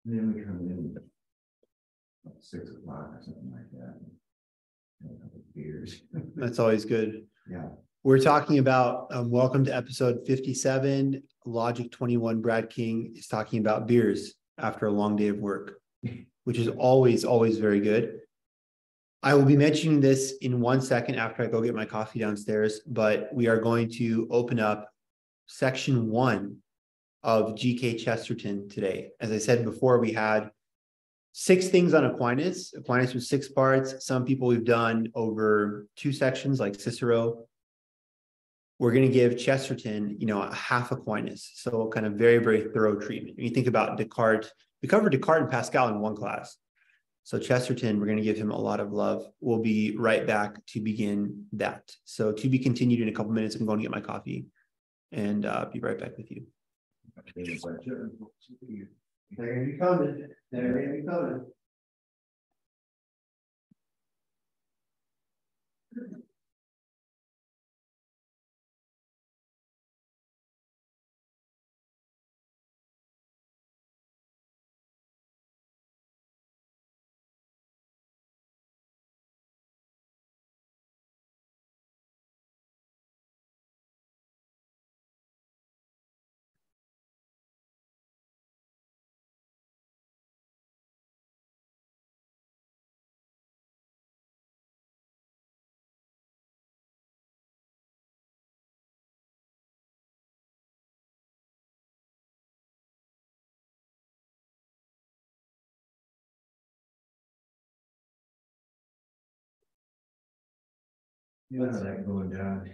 And then we come in at 6 o'clock or something like that. And a couple of beers. That's always good. Yeah. We're talking about welcome to episode 57. Logic 21. Brad King is talking about beers after a long day of work, which is always very good. I will be mentioning this in 1 second after I go get my coffee downstairs, but we are going to open up section 1 of G.K. Chesterton today. As I said before, we had 6 things on Aquinas. Aquinas was 6 parts. Some people we've done over 2 sections, like Cicero. We're going to give Chesterton, a half Aquinas. So kind of very thorough treatment. When you think about Descartes, we covered Descartes and Pascal in 1 class. So Chesterton, we're going to give him a lot of love. We'll be right back to begin that. So to be continued in a couple minutes. I'm going to get my coffee and be right back with you. They're going to be coming. They're going to be coming. You know, like going down,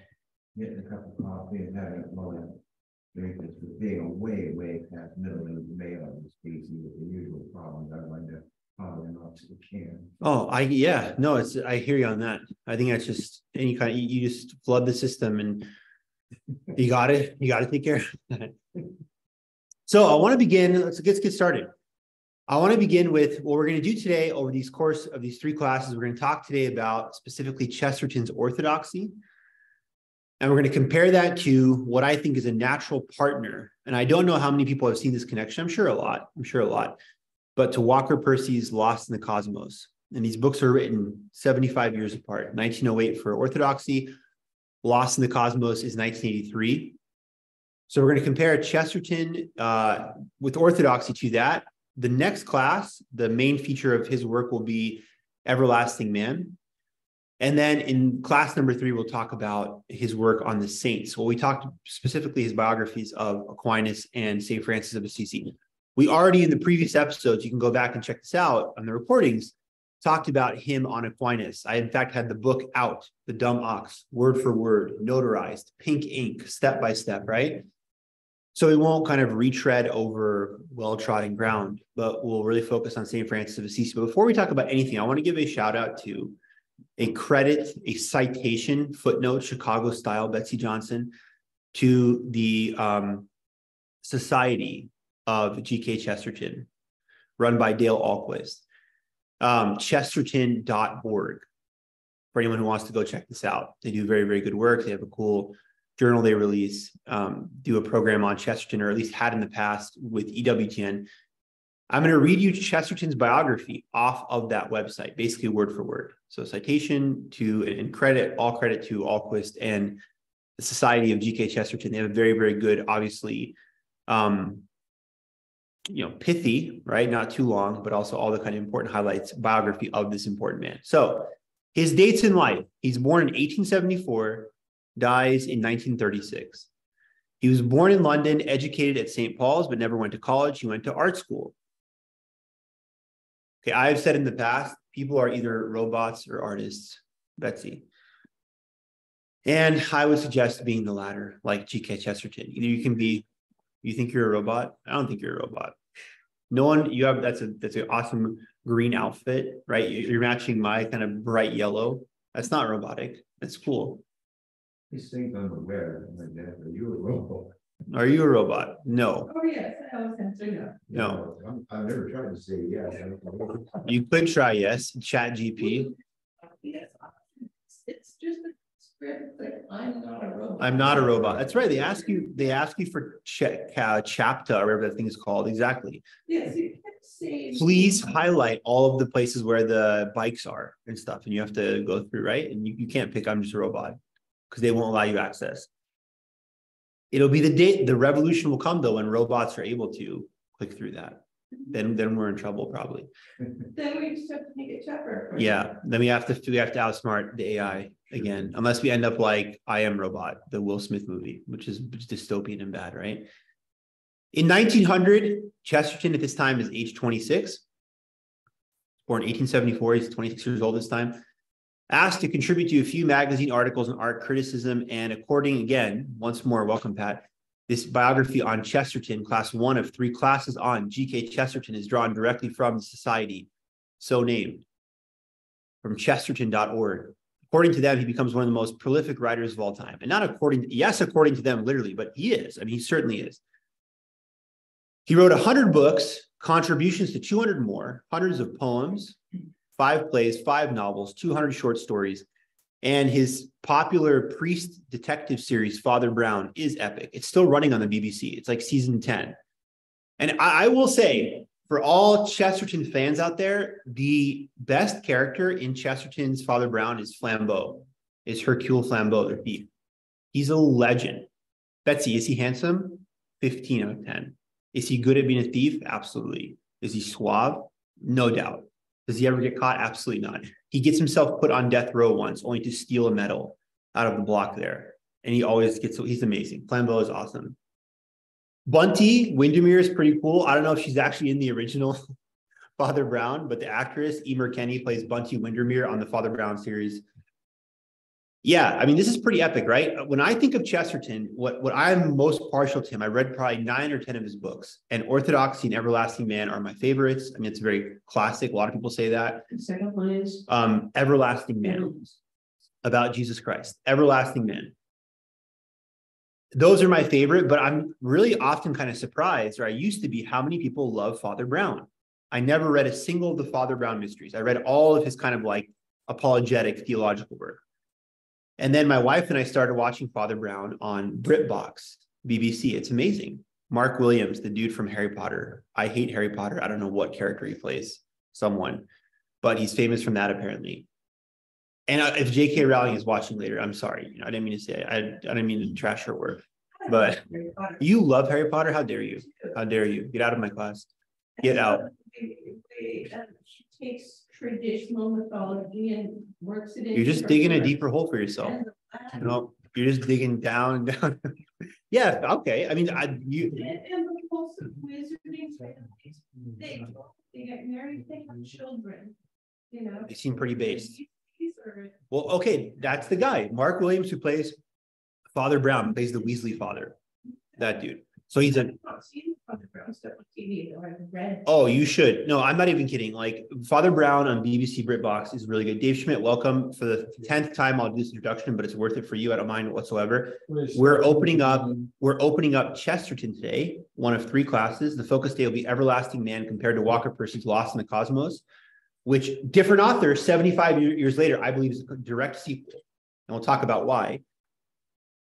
getting a cup of coffee and having a moment. Drink this for being way past middle of the male of the species with the usual problems. I like to follow them up to the can. Oh, I hear you on that. I think that's just any kind of, you just flood the system and you got to take care of that. So I want to begin, let's get started. I want to begin with what we're going to do today over these course of these 3 classes. We're going to talk today about specifically Chesterton's orthodoxy. And we're going to compare that to what I think is a natural partner. And I don't know how many people have seen this connection. I'm sure a lot. But to Walker Percy's Lost in the Cosmos. And these books are written 75 years apart. 1908 for orthodoxy. Lost in the Cosmos is 1983. So we're going to compare Chesterton with orthodoxy to that. The next class, the main feature of his work will be Everlasting Man. And then in class number 3, we'll talk about his work on the saints. Well, we talked specifically his biographies of Aquinas and St. Francis of Assisi. We already in the previous episodes, you can go back and check this out on the recordings, talked about him on Aquinas. I, in fact, had the book out, The Dumb Ox, word for word, notarized, pink ink, step by step, right? So we won't kind of retread over well-trodden ground, but we'll really focus on St. Francis of Assisi. But before we talk about anything, I want to give a shout out to a citation, footnote, Chicago style, Betsy Johnson, to the Society of G.K. Chesterton, run by Dale Ahlquist, chesterton.org. For anyone who wants to go check this out, they do very good work. They have a cool journal they release, do a program on Chesterton, or at least had in the past with EWTN. I'm going to read you Chesterton's biography off of that website, basically word for word. So citation to and all credit to Ahlquist and the Society of G.K. Chesterton. They have a very good, obviously, pithy, right? Not too long, but also all the kind of important highlights, biography of this important man. So his dates in life: he's born in 1874. Dies in 1936. He was born in London, educated at St. Paul's, but never went to college. He went to art school. Okay, I have said in the past, people are either robots or artists, Betsy. And I would suggest being the latter, like G.K. Chesterton. Either you think you're a robot? I don't think you're a robot. That's an awesome green outfit, right? You're matching my kind of bright yellow. That's not robotic. That's cool. These things I'm aware of. Are you a robot? Are you a robot? No. Oh, yes, I was answering that. No. I've never tried to say yes. You could try yes. Chat GP. Yes, it's just a script, but I'm not a robot. I'm not a robot. That's right. They ask you for chapta, or whatever that thing is called. Exactly. Yes, you can saved. please highlight all of the places where the bikes are and stuff, and you have to go through, right? And you can't pick I'm just a robot because they won't allow you access. It'll be the day, the revolution will come though when robots are able to click through that. Then we're in trouble probably. Then we just have to make it tougher. Yeah, then we have to outsmart the AI again, unless we end up like I Am Robot, the Will Smith movie, which is dystopian and bad, right? In 1900, Chesterton at this time is age 26. Born 1874, he's 26 years old this time. Asked to contribute to a few magazine articles on art criticism, and according, again, once more, welcome, Pat, this biography on Chesterton, class 1 of 3 classes on G.K. Chesterton, is drawn directly from the society, so named, from Chesterton.org. According to them, he becomes one of the most prolific writers of all time. And not according to them, literally, but he is. I mean, he certainly is. He wrote 100 books, contributions to 200 more, hundreds of poems, 5 plays, 5 novels, 200 short stories. And his popular priest detective series, Father Brown, is epic. It's still running on the BBC. It's like season 10. And I will say, for all Chesterton fans out there, the best character in Chesterton's Father Brown is Flambeau, is Hercule Flambeau, the thief. He's a legend. Betsy, is he handsome? 15 out of 10. Is he good at being a thief? Absolutely. Is he suave? No doubt. Does he ever get caught? Absolutely not. He gets himself put on death row once, only to steal a medal out of the block there. And he always gets, he's amazing. Flambeau is awesome. Bunty Windermere is pretty cool. I don't know if she's actually in the original Father Brown, but the actress, Emer Kenny, plays Bunty Windermere on the Father Brown series. Yeah, I mean, this is pretty epic, right? When I think of Chesterton, what I'm most partial to him, I read probably 9 or 10 of his books, and Orthodoxy and Everlasting Man are my favorites. I mean, it's very classic. A lot of people say that. The second one is Everlasting Man, about Jesus Christ. Everlasting Man. Those are my favorite, but I'm really often kind of surprised, or I used to be, how many people love Father Brown. I never read a single of the Father Brown mysteries. I read all of his kind of like apologetic theological work. And then my wife and I started watching Father Brown on BritBox, BBC. It's amazing. Mark Williams, the dude from Harry Potter. I hate Harry Potter. I don't know what character he plays, someone, but he's famous from that apparently. And if J.K. Rowling is watching later, I'm sorry. You know, I didn't mean to say, I didn't mean to trash her work. But you love Harry Potter? How dare you? How dare you? Get out of my class. Get out. She takes traditional mythology and works it in. You're just digging a deeper hole for yourself. You know, you're just digging down and down. Yeah, okay. I mean, and the most wizarding families, they get married, they have children, you know. They seem pretty based. Well, okay, that's the guy, Mark Williams, who plays Father Brown, plays the Weasley father. That dude. So he's a. Oh, you should. No, I'm not even kidding. Like Father Brown on BBC BritBox is really good. Dave Schmidt, welcome for the 10th time. I'll do this introduction, but it's worth it for you. I don't mind whatsoever. We're opening up Chesterton today, one of 3 classes. The focus day will be Everlasting Man compared to Walker Percy's Lost in the Cosmos, which different author, 75 years later, I believe is a direct sequel. And we'll talk about why.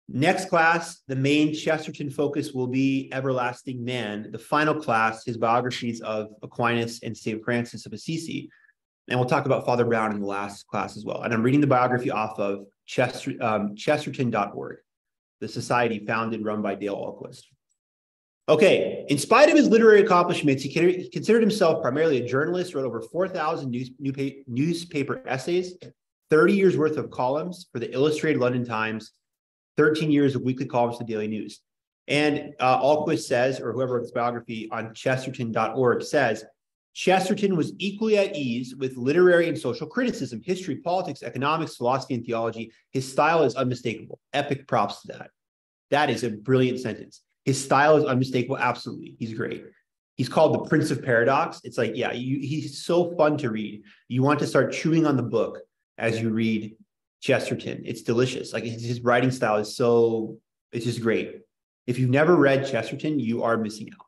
Next class, the main Chesterton focus will be Everlasting Man. The final class, his biographies of Aquinas and St. Francis of Assisi. And we'll talk about Father Brown in the last class as well. And I'm reading the biography off of Chesterton.org, the society founded, run by Dale Ahlquist. Okay, in spite of his literary accomplishments, he considered himself primarily a journalist, wrote over 4,000 newspaper essays, 30 years worth of columns for the Illustrated London Times, 13 years of weekly columns to the Daily News. And Ahlquist says, or whoever wrote this biography on Chesterton.org says, Chesterton was equally at ease with literary and social criticism, history, politics, economics, philosophy, and theology. His style is unmistakable. Epic props to that. That is a brilliant sentence. His style is unmistakable. Absolutely. He's great. He's called the Prince of Paradox. It's like, yeah, he's so fun to read. You want to start chewing on the book as you read Chesterton. It's delicious. Like his writing style is so, it's just great. If you've never read Chesterton, you are missing out.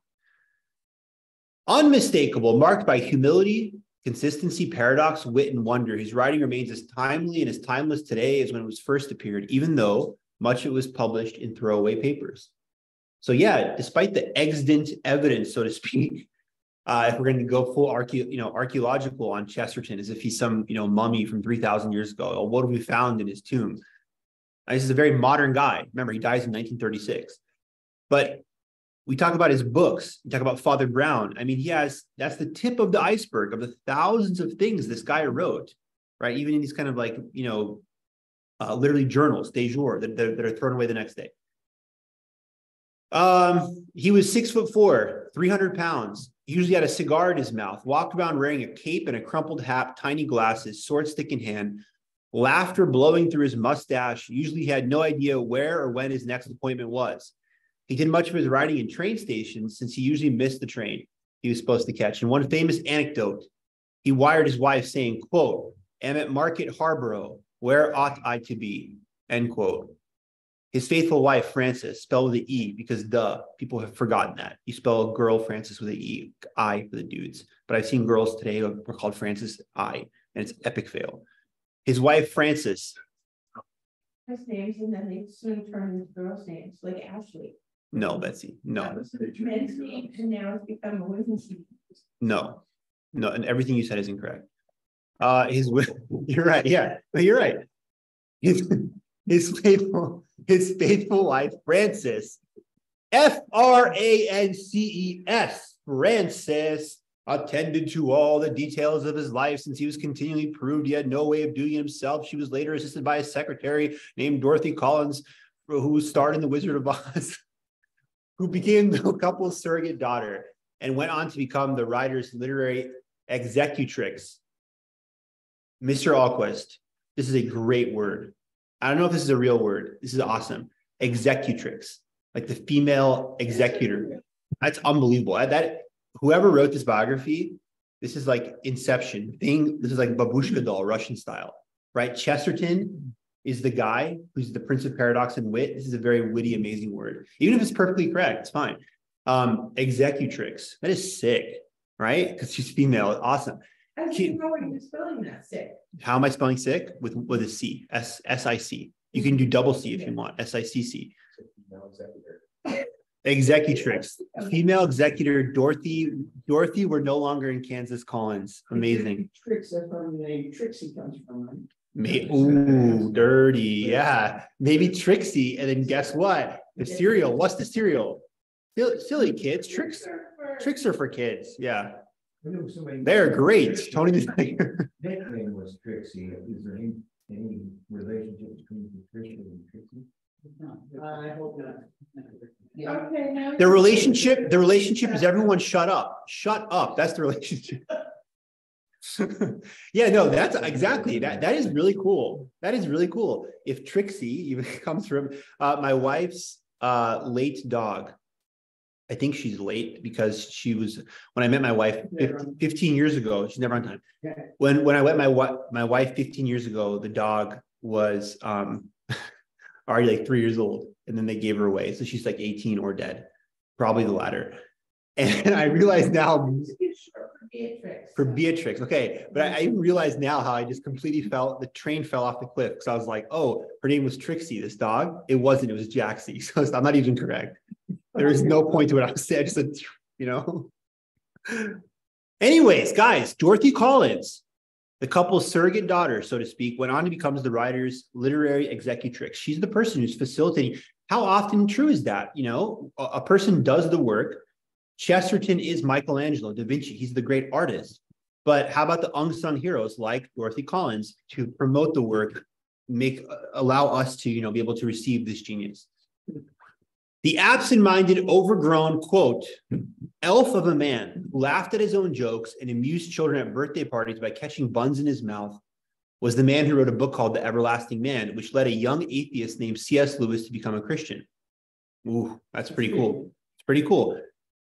Unmistakable, marked by humility, consistency, paradox, wit, and wonder. His writing remains as timely and as timeless today as when it was first appeared, even though much of it was published in throwaway papers. So yeah, despite the extant evidence, so to speak, If we're going to go full archaeological on Chesterton, as if he's some, mummy from 3,000 years ago. Well, what have we found in his tomb? This is a very modern guy. Remember, he dies in 1936. But we talk about his books. We talk about Father Brown. I mean, that's the tip of the iceberg of the thousands of things this guy wrote, right? Even in these kind of literally journals, de jour, that are thrown away the next day. He was 6'4", 300 pounds. He usually had a cigar in his mouth, walked around wearing a cape and a crumpled hat, tiny glasses, sword stick in hand, laughter blowing through his mustache. Usually he had no idea where or when his next appointment was. He did much of his writing in train stations since he usually missed the train he was supposed to catch. And one famous anecdote, he wired his wife saying, quote, "Am at Market Harborough. Where ought I to be?" End quote. His faithful wife, Frances, spelled with an E because people have forgotten that. You spell a girl Frances with an E, I for the dudes. But I've seen girls today who are called Frances I, and it's epic fail. His wife, Frances. His names, and then they soon turn into girls' names, like Ashley. No, Betsy, no. That was the men's name, and now it's become a women's name. No, and everything you said is incorrect. You're right, yeah, but you're right. His faithful wife, Frances, Frances, Frances, attended to all the details of his life since he was continually proved he had no way of doing it himself. She was later assisted by a secretary named Dorothy Collins, who starred in The Wizard of Oz, who became the couple's surrogate daughter and went on to become the writer's literary executrix. Mr. Alquist, this is a great word. I don't know if this is a real word. This is awesome. Executrix, like the female executor. That's unbelievable. That whoever wrote this biography, this is like Inception thing. This is like babushka doll, Russian style, right? Chesterton is the guy who's the Prince of Paradox and Wit. This is a very witty, amazing word. Even if it's perfectly correct, it's fine. Executrix. That is sick, right? Because she's female. Awesome. I don't know why you're spelling that sick. How am I spelling sick? With a C, S-I-C. You can do double C if you want, S-I-C-C. Executrix, female executor, Dorothy. We're no longer in Kansas Collins. Amazing. Tricks are from the name Trixie comes from. Ooh, dirty. Yeah. Maybe Trixie. And then guess what? The cereal. What's the cereal? Silly kids. Tricks are for kids. Yeah. They're great. Tony. Nickname was Trixie. Is there any relationship between Patricia and Trixie? I hope not. Okay, now The relationship is everyone shut up. Shut up. That's the relationship. Yeah, no, that's exactly that. That is really cool. That is really cool. If Trixie even comes from my wife's late dog. I think she's late because she was, when I met my wife 15 years ago, she's never on time. When I met my wife 15 years ago, the dog was already like 3 years old, and then they gave her away. So she's like 18 or dead, probably the latter. And I realize now for Beatrix. Okay. But I realize now how I just completely the train fell off the cliff. Because I was like, oh, her name was Trixie, this dog. It wasn't, it was Jaxie. So I'm not even correct. There is no point to what I was saying. I just said, Anyways, guys, Dorothy Collins, the couple's surrogate daughter, so to speak, went on to become the writer's literary executrix. She's the person who's facilitating. How often true is that? A person does the work. Chesterton is Michelangelo, Da Vinci. He's the great artist. But how about the unsung heroes like Dorothy Collins to promote the work, allow us to, be able to receive this genius? The absent-minded, overgrown, quote, elf of a man who laughed at his own jokes and amused children at birthday parties by catching buns in his mouth was the man who wrote a book called The Everlasting Man, which led a young atheist named C.S. Lewis to become a Christian. Ooh, that's pretty cool. It's pretty cool.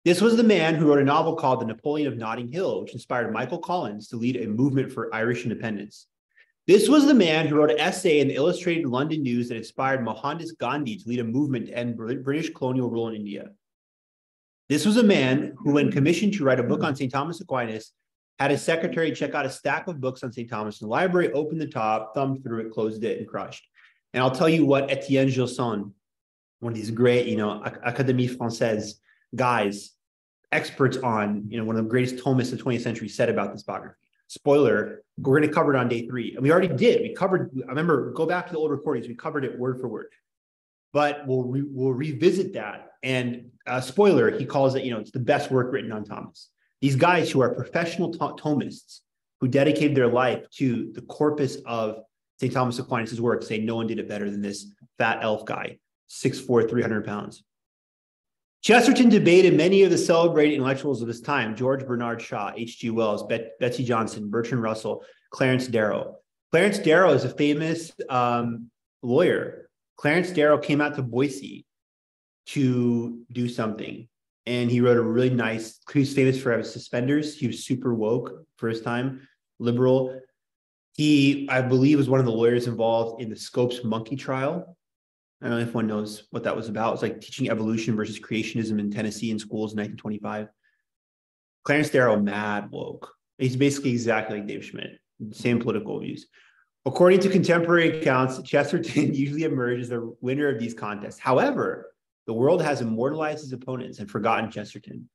This was the man who wrote a novel called The Napoleon of Notting Hill, which inspired Michael Collins to lead a movement for Irish independence. This was the man who wrote an essay in the Illustrated London News that inspired Mohandas Gandhi to lead a movement to end British colonial rule in India. This was a man who, when commissioned to write a book on St. Thomas Aquinas, had his secretary check out a stack of books on St. Thomas in the library, opened the top, thumbed through it, closed it, and crushed. And I'll tell you what, Etienne Gilson, one of these great, Académie Française guys, experts on, one of the greatest Thomists of the 20th century said about this biography. Spoiler, we're going to cover it on day 3. And we already did. I remember, go back to the old recordings. We covered it word for word. But we'll revisit that. And spoiler, he calls it, it's the best work written on Thomas. These guys who are professional Thomists who dedicated their life to the corpus of St. Thomas Aquinas' work say no one did it better than this fat elf guy, 6'4", 300 pounds. Chesterton debated many of the celebrated intellectuals of his time: George Bernard Shaw, H.G. Wells, Betsy Johnson, Bertrand Russell, Clarence Darrow. Clarence Darrow is a famous lawyer. Clarence Darrow came out to Boise to do something, and he wrote a really nice, he was famous for having suspenders. He was super woke for his time, liberal. He, I believe, was one of the lawyers involved in the Scopes monkey trial. I don't know if one knows what that was about. It was like teaching evolution versus creationism in Tennessee in schools in 1925. Clarence Darrow, mad woke. He's basically exactly like Dave Schmidt, same political views. According to contemporary accounts, Chesterton usually emerges the winner of these contests. However, the world has immortalized his opponents and forgotten Chesterton.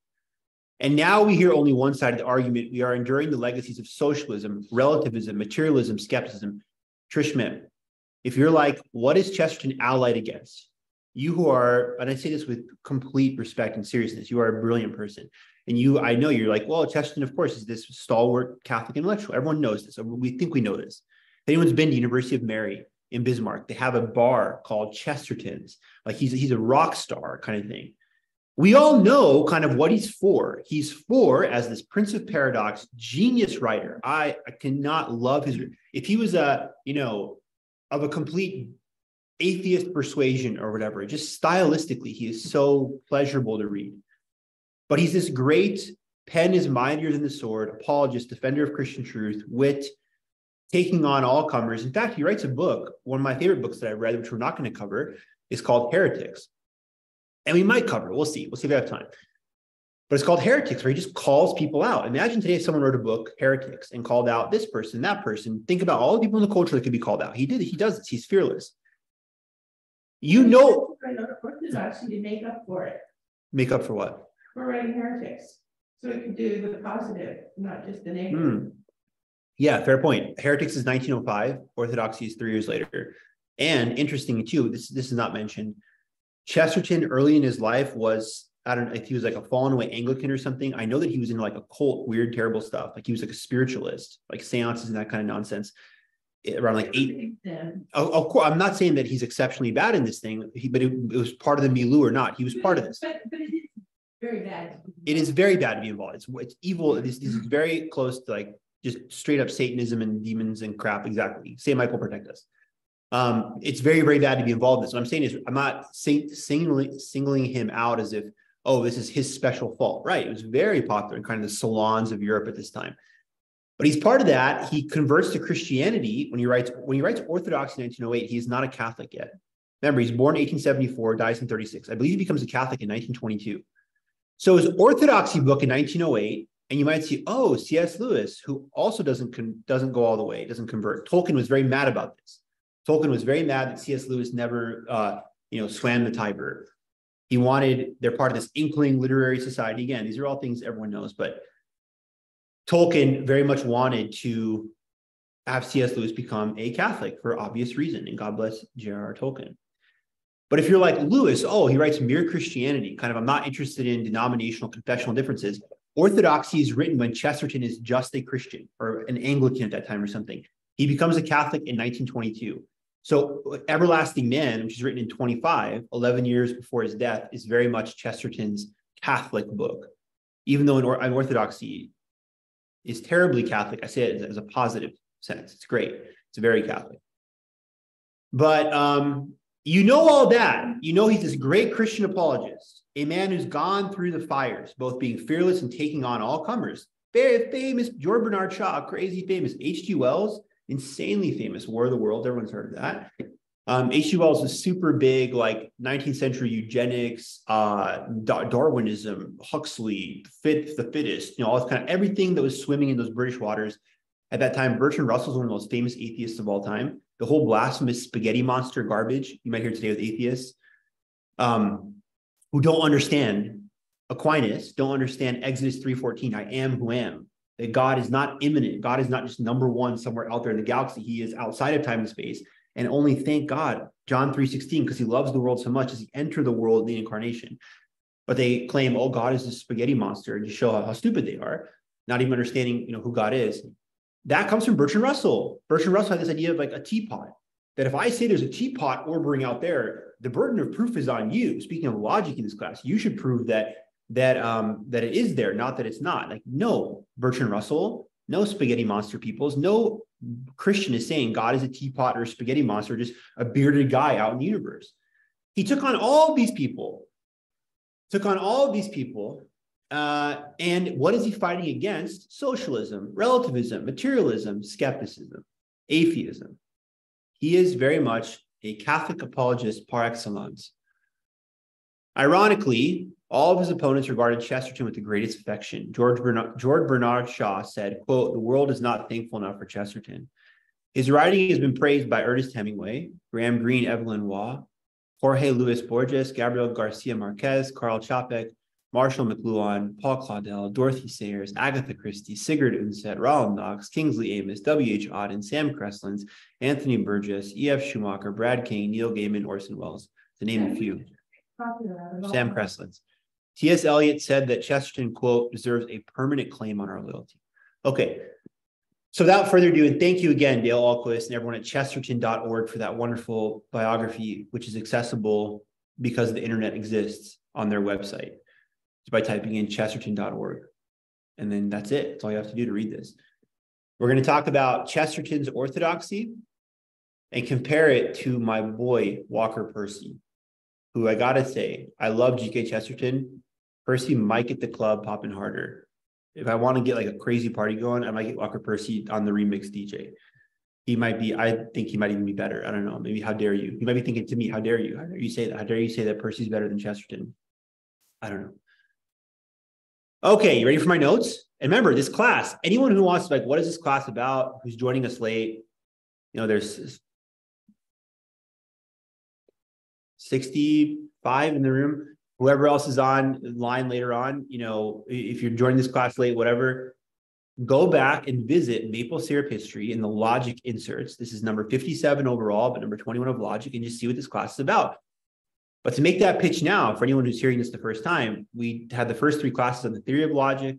And now we hear only one side of the argument. We are enduring the legacies of socialism, relativism, materialism, skepticism. Trish Schmidt, if you're like, what is Chesterton allied against? You who are, and I say this with complete respect and seriousness, you are a brilliant person. And I know you're like, well, Chesterton, of course, is this stalwart Catholic intellectual. Everyone knows this. We think we know this. If anyone's been to University of Mary in Bismarck, they have a bar called Chesterton's. Like he's a rock star kind of thing. We all know kind of what he's for. He's for, as this Prince of Paradox, genius writer. I cannot love his, if he was of a complete atheist persuasion or whatever, just stylistically, he is so pleasurable to read. But he's this great pen is mightier than the sword, apologist, defender of Christian truth, wit, taking on all comers. In fact, he writes a book, one of my favorite books that I read, which we're not going to cover, is called Heretics. And we might cover it. We'll see. We'll see if we have time. But it's called Heretics, where he just calls people out. Imagine today if someone wrote a book, Heretics, and called out this person, that person. Think about all the people in the culture that could be called out. He does this. He's fearless. Orthodoxy to make up for it. Make up for what? For writing Heretics. So it could do the positive, not just the negative. Yeah, fair point. Heretics is 1905. Orthodoxy is 3 years later. And interesting too, this is not mentioned. Chesterton early in his life was, I don't know if he was like a fallen away Anglican or something. I know that he was into like occult, weird, terrible stuff. Like he was like a spiritualist, like seances and that kind of nonsense. Around like 8. Of course, I'm not saying that he's exceptionally bad in this thing, but it was part of the milieu or not. He was part of this. But it is very bad. It is very bad to be involved. It's evil. This is very close to like just straight up Satanism and demons and crap. Exactly. Saint Michael protect us. It's very, very bad to be involved in this. What I'm saying is, I'm not singling him out as if, oh, this is his special fault. Right. It was very popular in kind of the salons of Europe at this time. But he's part of that. He converts to Christianity when he writes Orthodoxy in 1908. He is not a Catholic yet. Remember, he's born in 1874, dies in 36. I believe he becomes a Catholic in 1922. So his Orthodoxy book in 1908, and you might see, oh, C.S. Lewis, who also doesn't go all the way, doesn't convert. Tolkien was very mad about this. Tolkien was very mad that C.S. Lewis never, swam the Tiber. They're part of this inkling literary society. Again, these are all things everyone knows, but Tolkien very much wanted to have C.S. Lewis become a Catholic for obvious reason, and God bless J.R.R. Tolkien. But if you're like Lewis, he writes Mere Christianity, kind of, I'm not interested in denominational confessional differences. Orthodoxy is written when Chesterton is just a Christian or an Anglican at that time or something. He becomes a Catholic in 1922. So Everlasting Man, which is written in 25, 11 years before his death, is very much Chesterton's Catholic book. Even though in Orthodoxy is terribly Catholic, I say it as a positive sense. It's great. It's very Catholic. But all that. He's this great Christian apologist, a man who's gone through the fires, both being fearless and taking on all comers. Very famous George Bernard Shaw, crazy famous. H.G. Wells, insanely famous. War of the Worlds, everyone's heard of that. H.G. Wells was super big, like 19th century eugenics, Darwinism, Huxley, the fittest, all this kind of everything that was swimming in those British waters. At that time, Bertrand Russell was one of the most famous atheists of all time. The whole blasphemous spaghetti monster garbage you might hear today with atheists who don't understand Aquinas don't understand Exodus 3:14, I am who am. That God is not immanent. God is not just number one somewhere out there in the galaxy. He is outside of time and space. And only thank God, John 3:16, because he loves the world so much as he entered the world in the incarnation. But they claim, oh, God is a spaghetti monster, and just show how stupid they are, not even understanding, who God is. That comes from Bertrand Russell. Bertrand Russell had this idea of like a teapot, that if I say there's a teapot orbiting out there, the burden of proof is on you. Speaking of logic in this class, you should prove that it is there, not that it's not. Like, no, Bertrand Russell, no spaghetti monster peoples, no Christian is saying God is a teapot or a spaghetti monster, just a bearded guy out in the universe. He took on all these people, and what is he fighting against? Socialism, relativism, materialism, skepticism, atheism. He is very much a Catholic apologist par excellence. Ironically, all of his opponents regarded Chesterton with the greatest affection. George Bernard Shaw said, quote, the world is not thankful enough for Chesterton. His writing has been praised by Ernest Hemingway, Graham Greene, Evelyn Waugh, Jorge Luis Borges, Gabriel Garcia Marquez, Karl Čapek, Marshall McLuhan, Paul Claudel, Dorothy Sayers, Agatha Christie, Sigurd Undset, Roland Knox, Kingsley Amis, W.H. Auden, Sam Kreslins, Anthony Burgess, E.F. Schumacher, Brad King, Neil Gaiman, Orson Welles, to name a few. Sam Kreslins. T.S. Eliot said that Chesterton, quote, deserves a permanent claim on our loyalty. Okay, so without further ado, and thank you again, Dale Ahlquist and everyone at chesterton.org for that wonderful biography, which is accessible because the internet exists on their website. It's by typing in chesterton.org. And then that's it. That's all you have to do to read this. We're going to talk about Chesterton's orthodoxy and compare it to my boy, Walker Percy, who I got to say, I love G.K. Chesterton. Percy might get the club popping harder. If I want to get like a crazy party going, I might get Walker Percy on the remix DJ. He might be, I think he might even be better. I don't know. Maybe how dare you? He might be thinking to me, how dare you? How dare you say that? How dare you say that Percy's better than Chesterton? I don't know. Okay, you ready for my notes? And remember, this class, anyone who wants to, like, what is this class about? Who's joining us late? There's 65 in the room. Whoever else is on line later on, if you're joining this class late, whatever, go back and visit Maple Syrup History in the Logic inserts. This is number 57 overall, but number 21 of Logic, and just see what this class is about. But to make that pitch now, for anyone who's hearing this the first time, we had the first 3 classes on the theory of logic,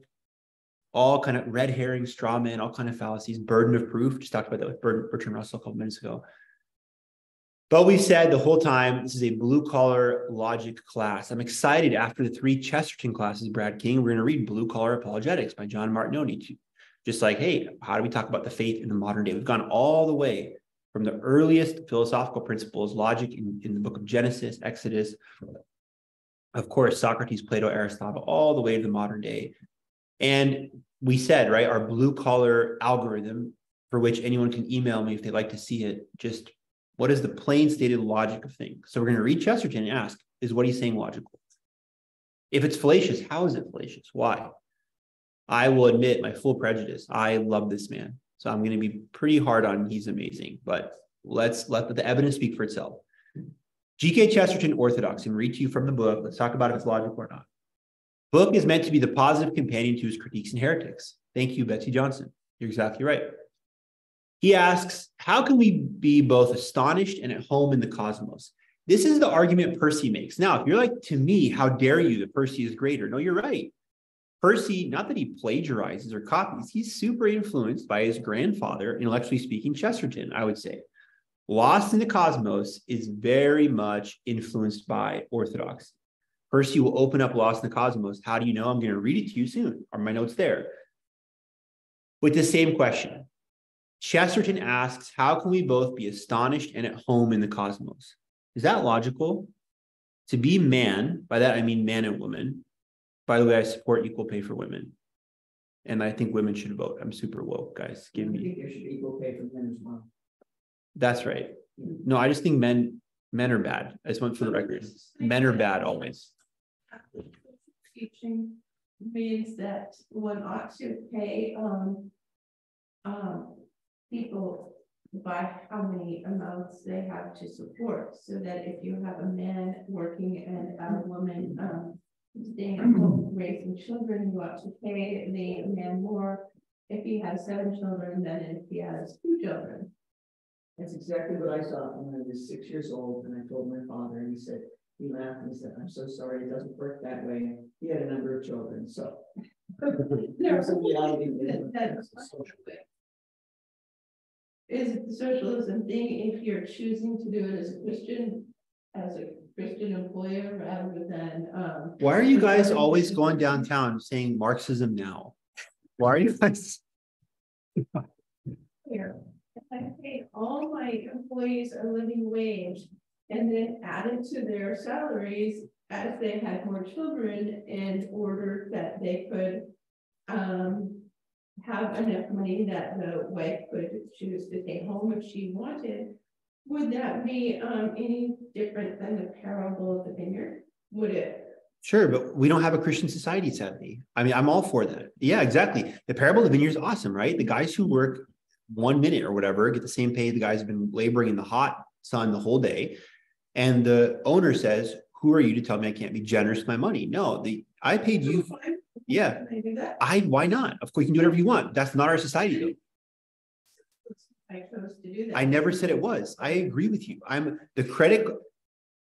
all kind of red herring, straw man, all kind of fallacies, burden of proof. Just talked about that with Bertrand Russell a couple minutes ago. But we said the whole time, this is a blue-collar logic class. I'm excited after the 3 Chesterton classes, Brad King, we're going to read Blue Collar Apologetics by John Martinoni. Just like, hey, how do we talk about the faith in the modern day? We've gone all the way from the earliest philosophical principles, logic in the book of Genesis, Exodus, of course, Socrates, Plato, Aristotle, all the way to the modern day. And we said, right, our blue-collar algorithm, for which anyone can email me if they'd like to see it, just what is the plain stated logic of things? So we're going to read Chesterton and ask, is what he's saying logical? If it's fallacious, how is it fallacious? Why? I will admit my full prejudice. I love this man. So I'm going to be pretty hard on he's amazing, but let's let the evidence speak for itself. G.K. Chesterton Orthodoxy, and read to you from the book. Let's talk about if it's logical or not. Book is meant to be the positive companion to his critiques and heretics. Thank you, Betsy Johnson. You're exactly right. He asks, how can we be both astonished and at home in the cosmos? This is the argument Percy makes. Now, if you're like, to me, how dare you that Percy is greater? No, you're right. Percy, not that he plagiarizes or copies, he's super influenced by his grandfather, intellectually speaking, Chesterton, I would say. Lost in the Cosmos is very much influenced by orthodoxy. Percy will open up Lost in the Cosmos. How do you know? I'm going to read it to you soon. Are my notes there? With the same question. Chesterton asks, how can we both be astonished and at home in the cosmos? Is that logical? To be man, by that I mean man and woman. By the way, I support equal pay for women. And I think women should vote. I'm super woke, guys. Give me. I think there should be equal pay for men as well. That's right. No, I just think men are bad. I just want for the record. Men are bad always. Teaching means that one ought to pay people by how many amounts they have to support, so that if you have a man working and a woman staying at home raising children, you ought to pay the man more if he has 7 children than if he has 2 children. That's exactly what I thought when I was 6 years old, and I told my father, and he said, he laughed and he said, I'm so sorry, it doesn't work that way. He had a number of children, so. There's a reality that's is it the socialism thing if you're choosing to do it as a Christian employer rather than Why are you guys always going downtown saying Marxism now? Why are you guys? here? If I pay all my employees a living wage and then added to their salaries as they had more children in order that they could have enough money that the wife could choose to stay home if she wanted, would that be any different than the parable of the vineyard? Would it? Sure, but we don't have a Christian society, sadly. I mean, I'm all for that. Yeah, exactly. The parable of the vineyard is awesome, right? The guys who work 1 minute or whatever get the same pay the guys have been laboring in the hot sun the whole day. And the owner says, who are you to tell me I can't be generous with my money? No, I paid you. Yeah, why not? Of course, you can do whatever you want. That's not our society, though. I chose to do that. I never said it was. I agree with you. I'm the credit.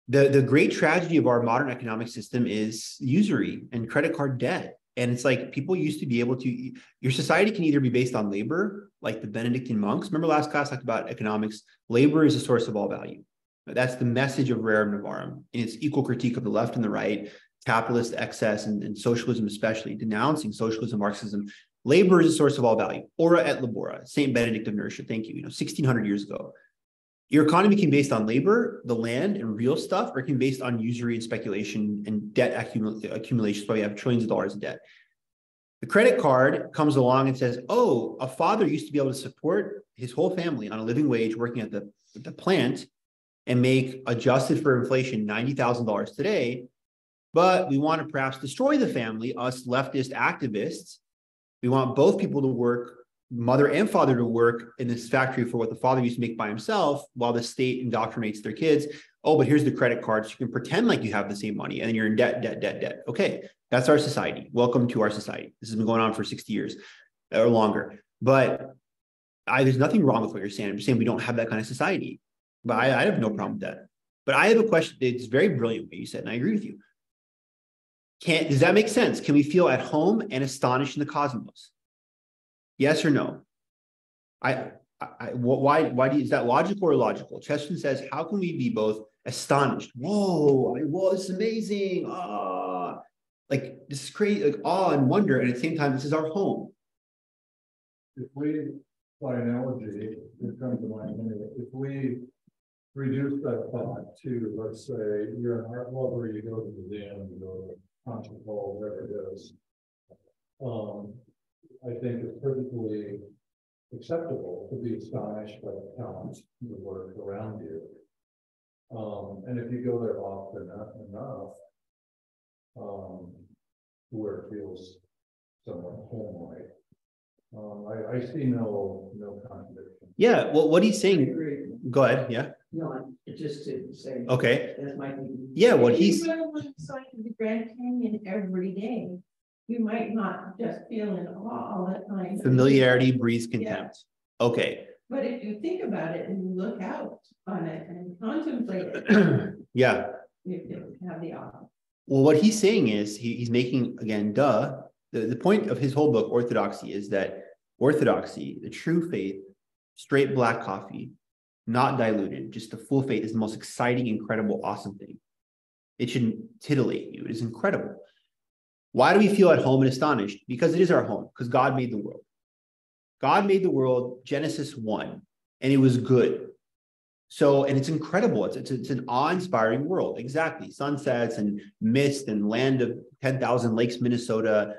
The great tragedy of our modern economic system is usury and credit card debt. And it's like people used to be able to, your society can either be based on labor, like the Benedictine monks. Remember last class I talked about economics. Labor is a source of all value. That's the message of Rerum Novarum in its equal critique of the left and the right, capitalist excess and socialism, especially denouncing socialism, Marxism. Labor is a source of all value. Ora et labora, Saint Benedict of Nursia. Thank you. 1600 years ago. Your economy can be based on labor, the land, and real stuff, or it can be based on usury and speculation and debt accumulation. So we have trillions of dollars of debt. The credit card comes along and says, oh, a father used to be able to support his whole family on a living wage working at the plant and make, adjusted for inflation, $90,000 today. But we want to perhaps destroy the family, us leftist activists. We want both people to work, mother and father to work in this factory for what the father used to make by himself while the state indoctrinates their kids. Oh, but here's the credit card. So you can pretend like you have the same money and then you're in debt. Okay, that's our society. Welcome to our society. This has been going on for 60 years or longer. But there's nothing wrong with what you're saying. I'm just saying we don't have that kind of society. But I have no problem with that. But I have a question. It's very brilliant what you said, and I agree with you. Does that make sense? Can we feel at home and astonished in the cosmos? Yes or no? Why is that logical or illogical? Chesterton says, how can we be both astonished? Whoa, this is amazing. Like this is crazy, like awe and wonder, and at the same time, this is our home. If we, by analogy, it comes to mind, if we reduce that thought to, let's say, you're an art lover, you go to the museum, you go to concert hall, whatever it is. I think it's perfectly acceptable to be astonished by the talent, the work around you. And if you go there often enough, where it feels somewhat home-like, I see no contradiction. Yeah, well, what he's saying, go ahead, yeah. No, just to say. Okay. That's my thinking. Yeah, what he's. If you went on the side of the Grand Canyon every day, you might not just feel in awe all the time. Familiarity breeds contempt. Yeah. Okay. But if you think about it and you look out on it and contemplate it, yeah, you can have the awe. Well, what he's saying is he's making, again, the point of his whole book, Orthodoxy, is that orthodoxy, the true faith, straight black coffee, not diluted, just the full faith, is the most exciting, incredible, awesome thing. It should titillate you. It is incredible. Why do we feel at home and astonished? Because it is our home, because God made the world. God made the world, Genesis 1, and it was good. So, and it's incredible. It's an awe-inspiring world. Exactly. Sunsets and mist and land of 10,000 lakes, Minnesota,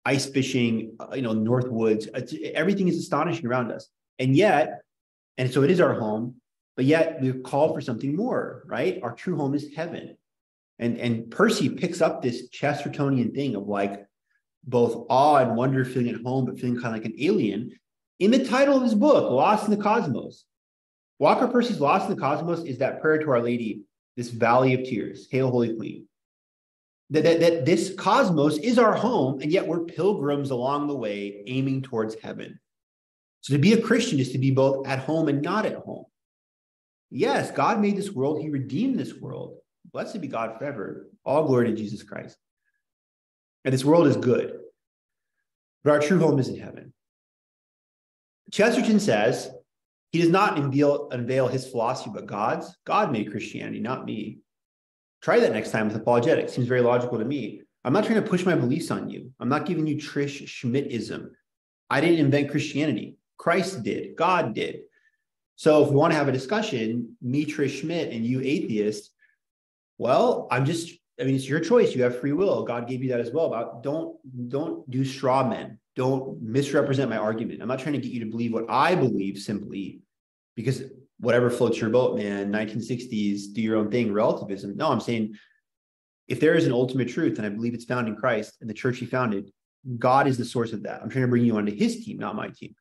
ice fishing, North Woods. Everything is astonishing around us. And yet, and so it is our home, but yet we're called for something more, right? Our true home is heaven. And Percy picks up this Chestertonian thing of like both awe and wonder, feeling at home, but feeling kind of like an alien in the title of his book, Lost in the Cosmos. Walker Percy's Lost in the Cosmos is that prayer to Our Lady, this valley of tears, Hail, Holy Queen. that this cosmos is our home, and yet we're pilgrims along the way, aiming towards heaven. So to be a Christian is to be both at home and not at home. Yes, God made this world. He redeemed this world. Blessed be God forever. All glory to Jesus Christ. And this world is good. But our true home is in heaven. Chesterton says he does not unveil his philosophy, but God's. God made Christianity, not me. Try that next time with apologetics. Seems very logical to me. I'm not trying to push my beliefs on you. I'm not giving you Trish Schmidtism. I didn't invent Christianity. Christ did. God did. So if we want to have a discussion, me, Trish Schmidt, and you atheist, well, it's your choice. You have free will. God gave you that as well. But don't do straw men. Don't misrepresent my argument. I'm not trying to get you to believe what I believe simply because whatever floats your boat, man, 1960s, do your own thing, relativism. No, I'm saying if there is an ultimate truth, and I believe it's found in Christ and the church he founded, God is the source of that. I'm trying to bring you onto his team, not my team.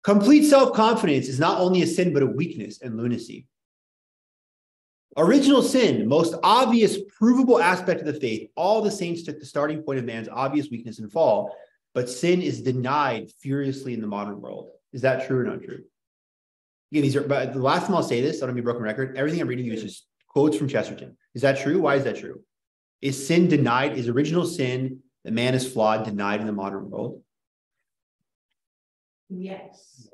Complete self-confidence is not only a sin, but a weakness and lunacy. Original sin, most obvious, provable aspect of the faith. All the saints took the starting point of man's obvious weakness and fall, but sin is denied furiously in the modern world. Is that true or not true? Again, but the last time I'll say this, I don't want to be a broken record. Everything I'm reading you is just quotes from Chesterton. Is that true? Why is that true? Is sin denied? Is original sin, that man is flawed, denied in the modern world? Yes.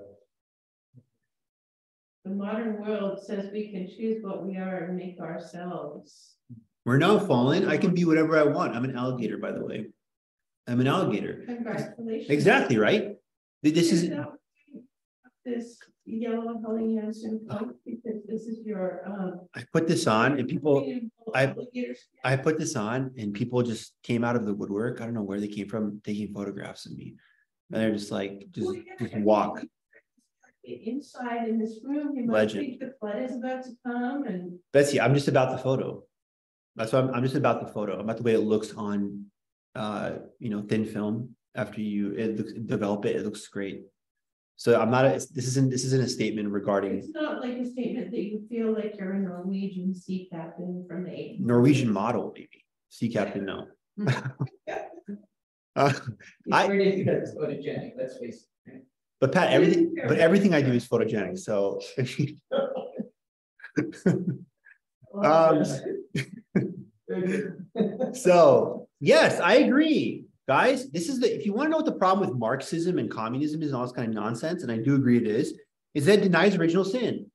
The modern world says we can choose what we are and make ourselves. We're not fallen. I can be whatever I want. I'm an alligator, by the way. I'm an alligator. Congratulations. Exactly, right? This is this yellow Holly Hansen coat because this is your I put this on and people I put this on and people just came out of the woodwork. I don't know where they came from taking photographs of me. And they're just like just walk. Inside in this room, you might think the flood is about to come. And Betsy, I'm just about the photo. That's why I'm just about the photo. I'm about the way it looks on thin film after you develop it. It looks great. So I'm not this isn't a statement regarding. It's not like a statement that you feel like you're a Norwegian sea captain from the 80s. Norwegian model, maybe. Sea captain, no. It's photogenic, let's face it. But Pat, everything I do is photogenic. So so yes, I agree. Guys, if you want to know what the problem with Marxism and communism is and all this kind of nonsense, and I do agree it is that it denies original sin.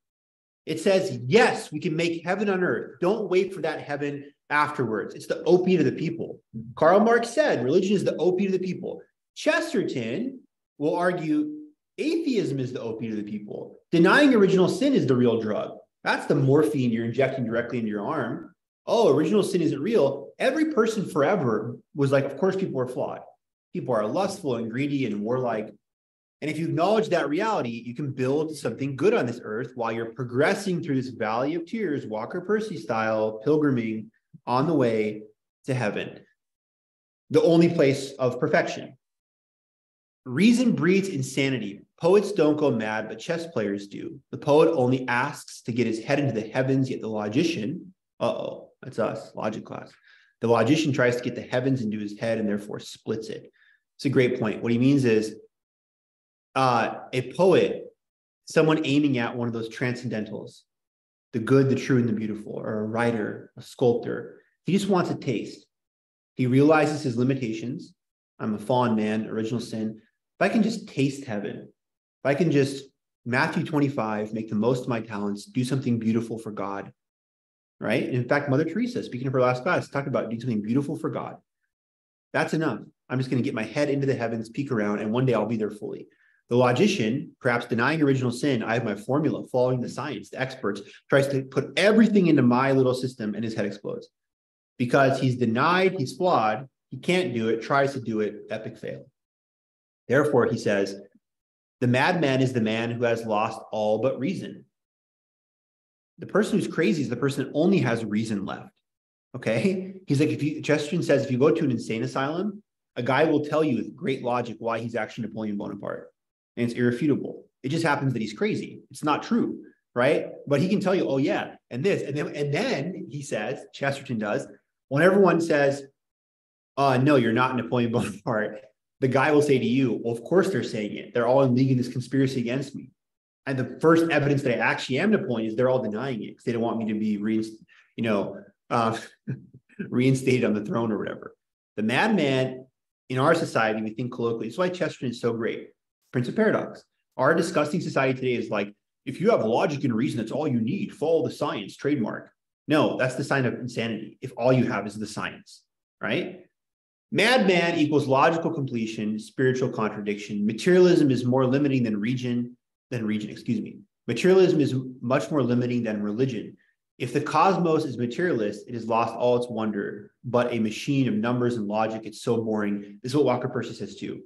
It says, yes, we can make heaven on earth. Don't wait for that heaven afterwards. It's the opiate of the people. Karl Marx said religion is the opiate of the people. Chesterton will argue atheism is the opiate of the people. Denying original sin is the real drug. That's the morphine you're injecting directly into your arm. Oh, original sin isn't real. Every person forever was like, of course, people are flawed. People are lustful and greedy and warlike. And if you acknowledge that reality, you can build something good on this earth while you're progressing through this valley of tears, Walker Percy style, pilgriming on the way to heaven, the only place of perfection. Reason breeds insanity. Poets don't go mad, but chess players do. The poet only asks to get his head into the heavens, yet the logician, that's us, logic class. The logician tries to get the heavens into his head and therefore splits it. It's a great point. What he means is a poet, someone aiming at one of those transcendentals, the good, the true, and the beautiful, or a writer, a sculptor. He just wants a taste. He realizes his limitations. I'm a fallen man, original sin. If I can just taste heaven, if I can just, Matthew 25, make the most of my talents, do something beautiful for God, right? And in fact, Mother Teresa, speaking of her last class, talked about doing something beautiful for God. That's enough. I'm just going to get my head into the heavens, peek around, and one day I'll be there fully. The logician, perhaps denying original sin, I have my formula, following the science, the experts, tries to put everything into my little system and his head explodes. Because he's denied, he's flawed, he can't do it, tries to do it, epic fail. Therefore, he says, the madman is the man who has lost all but reason. The person who's crazy is the person that only has reason left. Okay? He's like, Chesterton says, if you go to an insane asylum, a guy will tell you with great logic why he's actually Napoleon Bonaparte. And it's irrefutable. It just happens that he's crazy. It's not true, right? But he can tell you, oh yeah, and this, and then he says, Chesterton does, When everyone says, no, you're not Napoleon Bonaparte, the guy will say to you, well, of course they're saying it. They're all in league in this conspiracy against me. And the first evidence that I actually am Napoleon is they're all denying it because they don't want me to be reinstated on the throne or whatever. The madman in our society, we think colloquially. That's why Chesterton is so great. Prince of Paradox. Our disgusting society today is like, if you have logic and reason, that's all you need. Follow the science, trademark. No, that's the sign of insanity. If all you have is the science, right? Madman equals logical completion, spiritual contradiction. Materialism is more limiting than Materialism is much more limiting than religion. If the cosmos is materialist, it has lost all its wonder, but a machine of numbers and logic, it's so boring. This is what Walker Percy says too.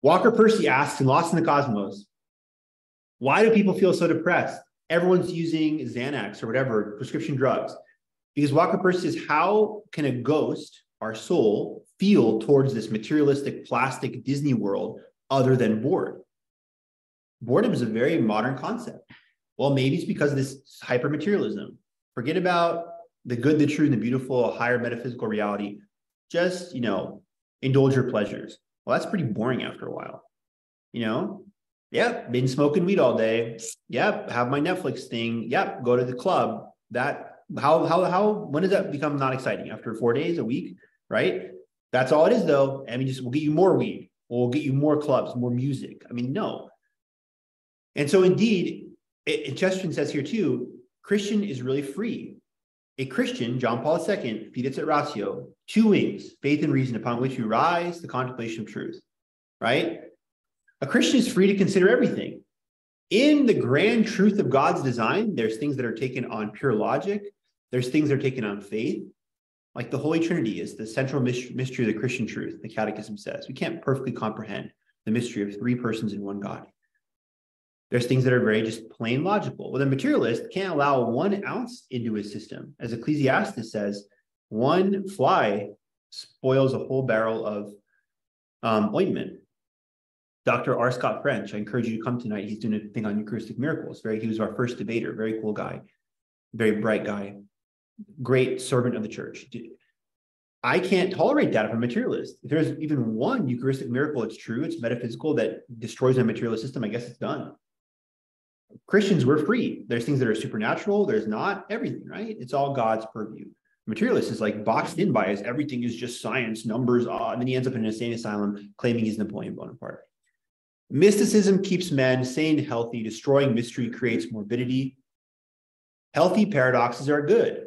Walker Percy asks in Lost in the Cosmos, why do people feel so depressed? Everyone's using Xanax or whatever, prescription drugs. Because Walker Percy says, how can a ghost, our soul, feel towards this materialistic, plastic Disney world other than bored? Boredom is a very modern concept. Well, maybe it's because of this hyper-materialism. Forget about the good, the true, and the beautiful, a higher metaphysical reality. Just, indulge your pleasures. Well, that's pretty boring after a while. Yep, been smoking weed all day. Yep, have my Netflix thing. Yep, go to the club. When does that become not exciting? After 4 days, a week, right? That's all it is, though. We'll get you more weed. We'll get you more clubs, more music. No. And so indeed, Chesterton says here too, Christian is really free. A Christian, John Paul II, fides et ratio, 2 wings, faith and reason, upon which you rise, the contemplation of truth, right? A Christian is free to consider everything. In the grand truth of God's design, there's things that are taken on pure logic. There's things that are taken on faith. Like the Holy Trinity is the central mystery of the Christian truth, the Catechism says. We can't perfectly comprehend the mystery of 3 persons in one God. There's things that are very just plain logical. Well, the materialist can't allow 1 ounce into his system. As Ecclesiastes says, 1 fly spoils a whole barrel of ointment. Dr. R. Scott French, I encourage you to come tonight. He's doing a thing on Eucharistic miracles. He was our first debater, very cool guy, very bright guy, great servant of the church. I can't tolerate that if I'm a materialist. If there's even 1 Eucharistic miracle, it's true, it's metaphysical, that destroys my materialist system, I guess it's done. Christians, we're free. There's things that are supernatural. There's not everything, right? It's all God's purview. Materialist is like boxed in by us. Everything is just science, numbers, and then he ends up in an insane asylum claiming he's Napoleon Bonaparte. Mysticism keeps men sane and healthy. Destroying mystery creates morbidity. Healthy paradoxes are good.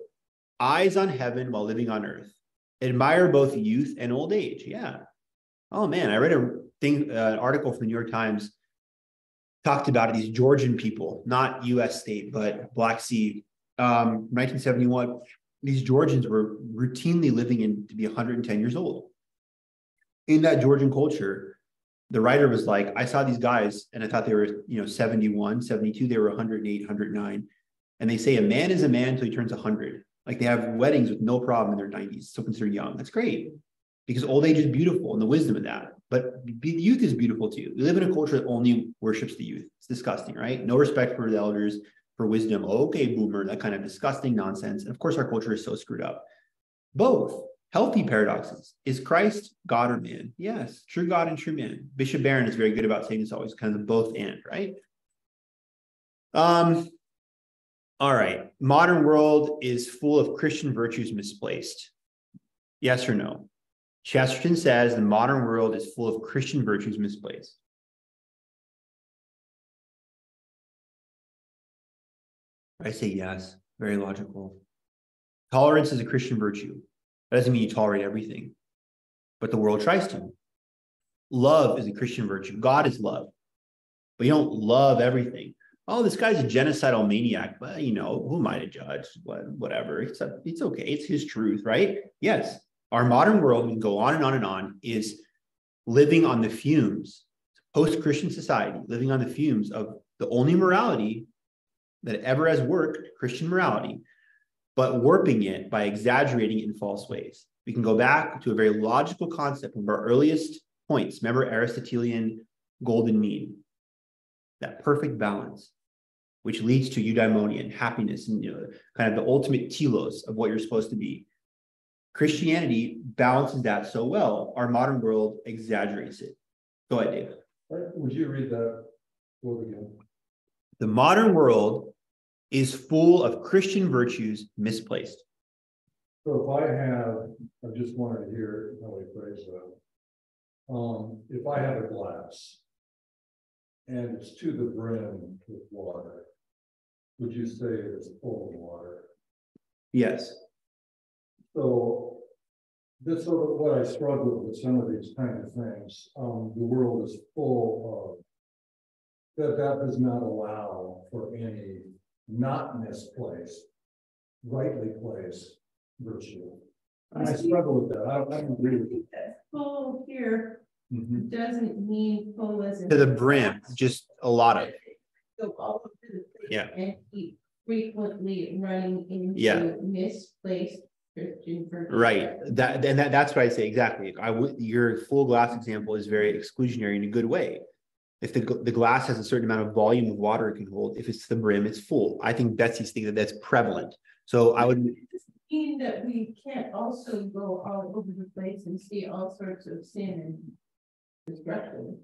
Eyes on heaven while living on earth. Admire both youth and old age. Yeah. Oh man, I read an article from the New York Times talked about these Georgian people, not U.S. state, but Black Sea. 1971, these Georgians were routinely living in to be 110 years old. In that Georgian culture, the writer was like, I saw these guys and I thought they were, 71, 72, they were 108, 109. And they say a man is a man until he turns 100. Like they have weddings with no problem in their 90s, still considered young. That's great because old age is beautiful and the wisdom of that. But youth is beautiful too. We live in a culture that only worships the youth. It's disgusting, right? No respect for the elders, for wisdom. Okay, boomer, that kind of disgusting nonsense. And of course, our culture is so screwed up. Both healthy paradoxes. Is Christ God or man? Yes, true God and true man. Bishop Barron is very good about saying this always, kind of both and, right? All right. Modern world is full of Christian virtues misplaced. Yes or no? Chesterton says the modern world is full of Christian virtues misplaced. I say yes, very logical. Tolerance is a Christian virtue. That doesn't mean you tolerate everything, but the world tries to. Love is a Christian virtue. God is love, but you don't love everything. Oh, this guy's a genocidal maniac. Well, who am I to judge? Whatever. It's okay. It's his truth, right? Yes. Our modern world, we can go on and on and on, is living on the fumes, post-Christian society, living on the fumes of the only morality that ever has worked, Christian morality, but warping it by exaggerating it in false ways. We can go back to a very logical concept of our earliest points. Remember Aristotelian golden mean, that perfect balance, which leads to eudaimonia and happiness and kind of the ultimate telos of what you're supposed to be. Christianity balances that so well. Our modern world exaggerates it. Go ahead, Dave. Would you read that quote again? The modern world is full of Christian virtues misplaced. So I just wanted to hear how he phrased that. If I have a glass and it's to the brim with water, would you say it's full of water? Yes. So this is what I struggle with some of these kind of things. The world is full of that does not allow for any not misplaced, rightly placed virtue. And I struggle with that. I don't agree with you. Full here doesn't mean full as in To the brim, just a lot of it. go all over the place. Yeah. And keep frequently running into misplaced Christian virtue. Right. That's what I say exactly. Your full glass example is very exclusionary in a good way. If the glass has a certain amount of volume of water it can hold, if it's to the brim, it's full. I think Betsy's thinking that's prevalent. So I would mean that we can't also go all over the place and see all sorts of sin and destruction.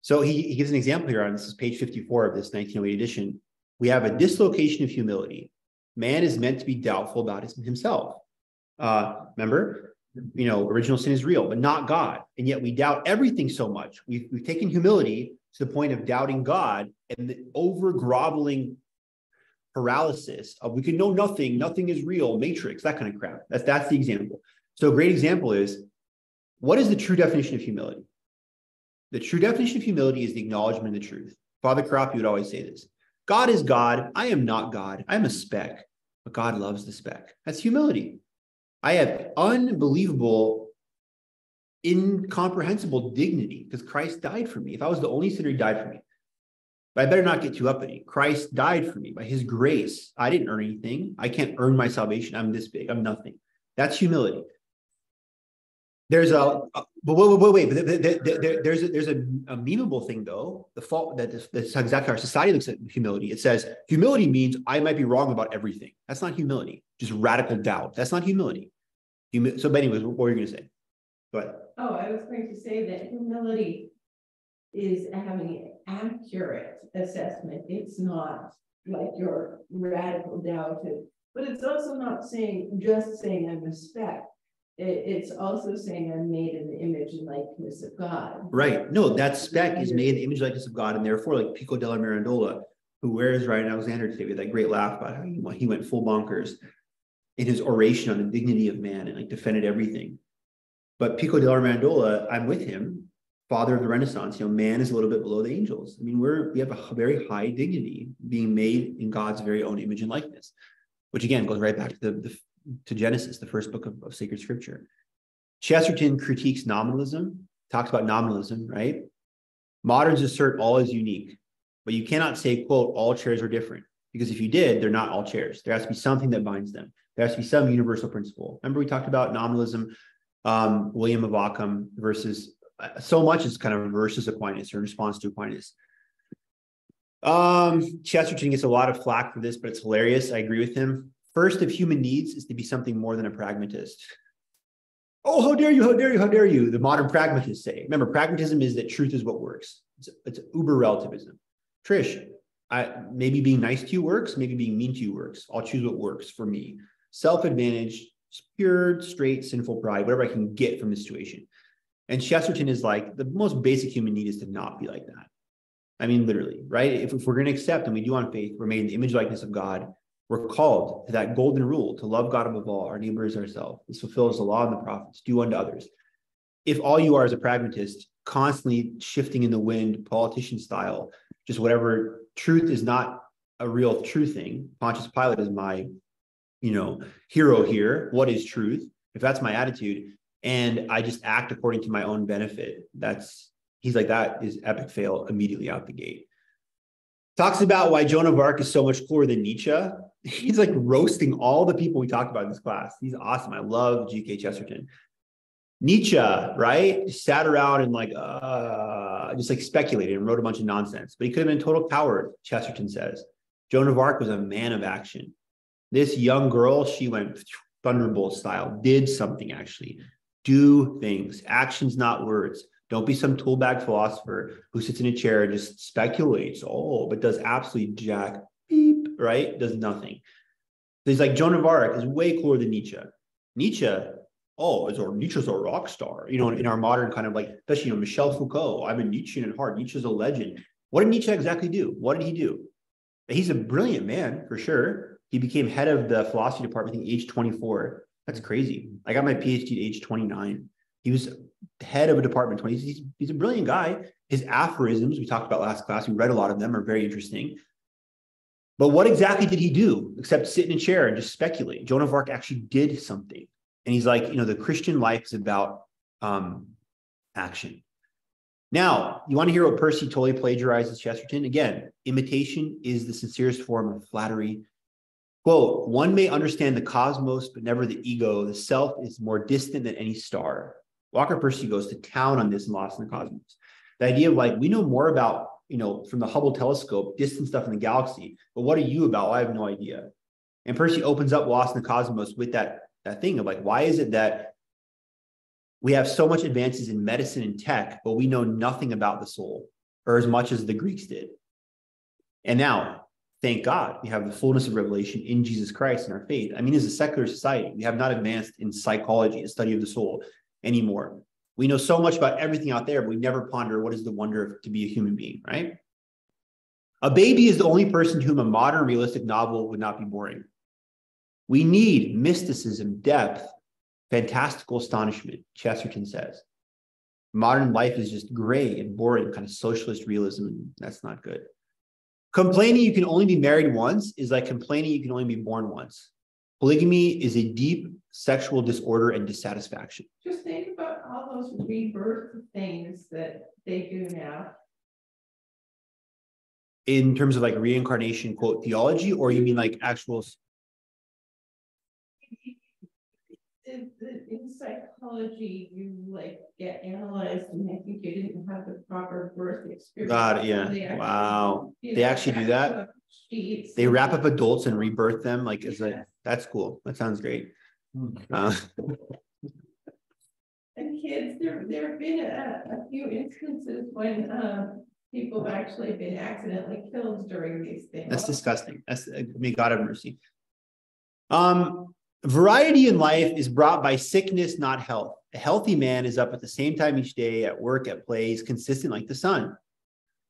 So he gives an example here on this is page 54 of this 1908 edition. We have a dislocation of humility. Man is meant to be doubtful about himself. Remember, original sin is real, but not God. And yet we doubt everything so much. We've taken humility to the point of doubting God and the over groveling paralysis of we can know nothing is real, matrix, that kind of crap. That's the example. So a great example is, what is the true definition of humility? The true definition of humility is the acknowledgement of the truth. Father Crappy would always say this. God is God. I am not God. I'm a speck, but God loves the speck. That's humility. I have unbelievable, incomprehensible dignity because Christ died for me. If I was the only sinner, he died for me. But I better not get too uppity. Christ died for me by his grace. I didn't earn anything. I can't earn my salvation. I'm this big. I'm nothing. That's humility. There's there's a memeable thing though. The fault that's exactly how our society looks at humility. It says humility means I might be wrong about everything. That's not humility. Just radical doubt. That's not humility. So, but anyways, what were you going to say? Go ahead. Oh, I was going to say that humility is having an accurate assessment. It's not like your radical doubt, but it's also not just saying I'm a speck. It's also saying I'm made in the image and likeness of God. Right. No, that speck is made in the image and likeness of God, and therefore, like Pico della Mirandola, who wears Ryan Alexander today with that great laugh about how he went full bonkers in his oration on the dignity of man and defended everything. But Pico della Mirandola, I'm with him, father of the Renaissance. Man is a little bit below the angels. I mean, we have a very high dignity, being made in God's very own image and likeness, which again goes right back to Genesis, the first book of sacred scripture. Chesterton critiques nominalism, talks about nominalism, right? Moderns assert all is unique, but you cannot say, quote, all chairs are different, because if you did, they're not all chairs. There has to be something that binds them. There has to be some universal principle. Remember we talked about nominalism, William of Ockham versus, so much is kind of versus Aquinas or in response to Aquinas. Chesterton gets a lot of flack for this, but it's hilarious. I agree with him. First of human needs is to be something more than a pragmatist. Oh, how dare you, how dare you, how dare you, the modern pragmatists say. Remember, pragmatism is that truth is what works. It's uber relativism. Trish, maybe being nice to you works, maybe being mean to you works. I'll choose what works for me. Self-advantage, pure, straight, sinful pride, whatever I can get from the situation. And Chesterton is like, the most basic human need is to not be like that. I mean, literally, right? If we're going to accept, and we do on faith, we're made in the image likeness of God, we're called to that golden rule, to love God above all, our neighbor as ourselves. This fulfills the law and the prophets, do unto others. If all you are as a pragmatist, constantly shifting in the wind, politician style, just whatever, truth is not a real true thing. Pontius Pilate is my, hero here. What is truth? If that's my attitude, and I just act according to my own benefit, he's like, that is epic fail immediately out the gate. Talks about why Joan of Arc is so much cooler than Nietzsche. He's like roasting all the people we talked about in this class. He's awesome. I love G.K. Chesterton. Nietzsche, right? Sat around and just speculated and wrote a bunch of nonsense. But he could have been a total coward, Chesterton says. Joan of Arc was a man of action. This young girl, she went Thunderbolt style, did something actually. Do things, actions, not words. Don't be some tool bag philosopher who sits in a chair and just speculates, but does absolutely jack beep, right? Does nothing. He's like Joan of Arc is way cooler than Nietzsche. Nietzsche's a rock star, in our modern kind of like, especially, Michel Foucault. I'm a Nietzschean at heart. Nietzsche's a legend. What did Nietzsche exactly do? What did he do? He's a brilliant man, for sure. He became head of the philosophy department at age 24. That's crazy. I got my PhD at age 29. He was head of a department 20. He's a brilliant guy. His aphorisms, we talked about last class, we read a lot of them, are very interesting. But what exactly did he do except sit in a chair and just speculate? Joan of Arc actually did something. And he's like, the Christian life is about action. Now, you want to hear what Percy totally plagiarizes Chesterton? Again, imitation is the sincerest form of flattery. Quote, one may understand the cosmos, but never the ego. The self is more distant than any star. Walker Percy goes to town on this in Lost in the Cosmos. The idea of like, we know more about, from the Hubble telescope, distant stuff in the galaxy, but what are you about? Well, I have no idea. And Percy opens up Lost in the Cosmos with that thing of like, why is it that we have so much advances in medicine and tech, but we know nothing about the soul, or as much as the Greeks did? And now, thank God, we have the fullness of revelation in Jesus Christ in our faith. I mean, as a secular society, we have not advanced in psychology, the study of the soul, anymore. We know so much about everything out there, but we never ponder what is the wonder of to be a human being, right? A baby is the only person to whom a modern realistic novel would not be boring. We need mysticism, depth, fantastical astonishment, Chesterton says. Modern life is just gray and boring, kind of socialist realism, and that's not good. Complaining you can only be married once is like complaining you can only be born once. Polygamy is a deep sexual disorder and dissatisfaction. Just think about all those rebirth things that they do now. In terms of like reincarnation, quote, theology, or you mean like actual? In psychology, you like get analyzed, and I think you didn't have the proper birth experience. God, yeah. Wow. They actually do that. They wrap up adults and rebirth them. Like, that's cool. That sounds great. And kids, there have been a few instances when people have actually been accidentally killed during these things. That's disgusting. May God have mercy. Variety in life is brought by sickness, not health. A healthy man is up at the same time each day, at work, at play, is consistent like the sun.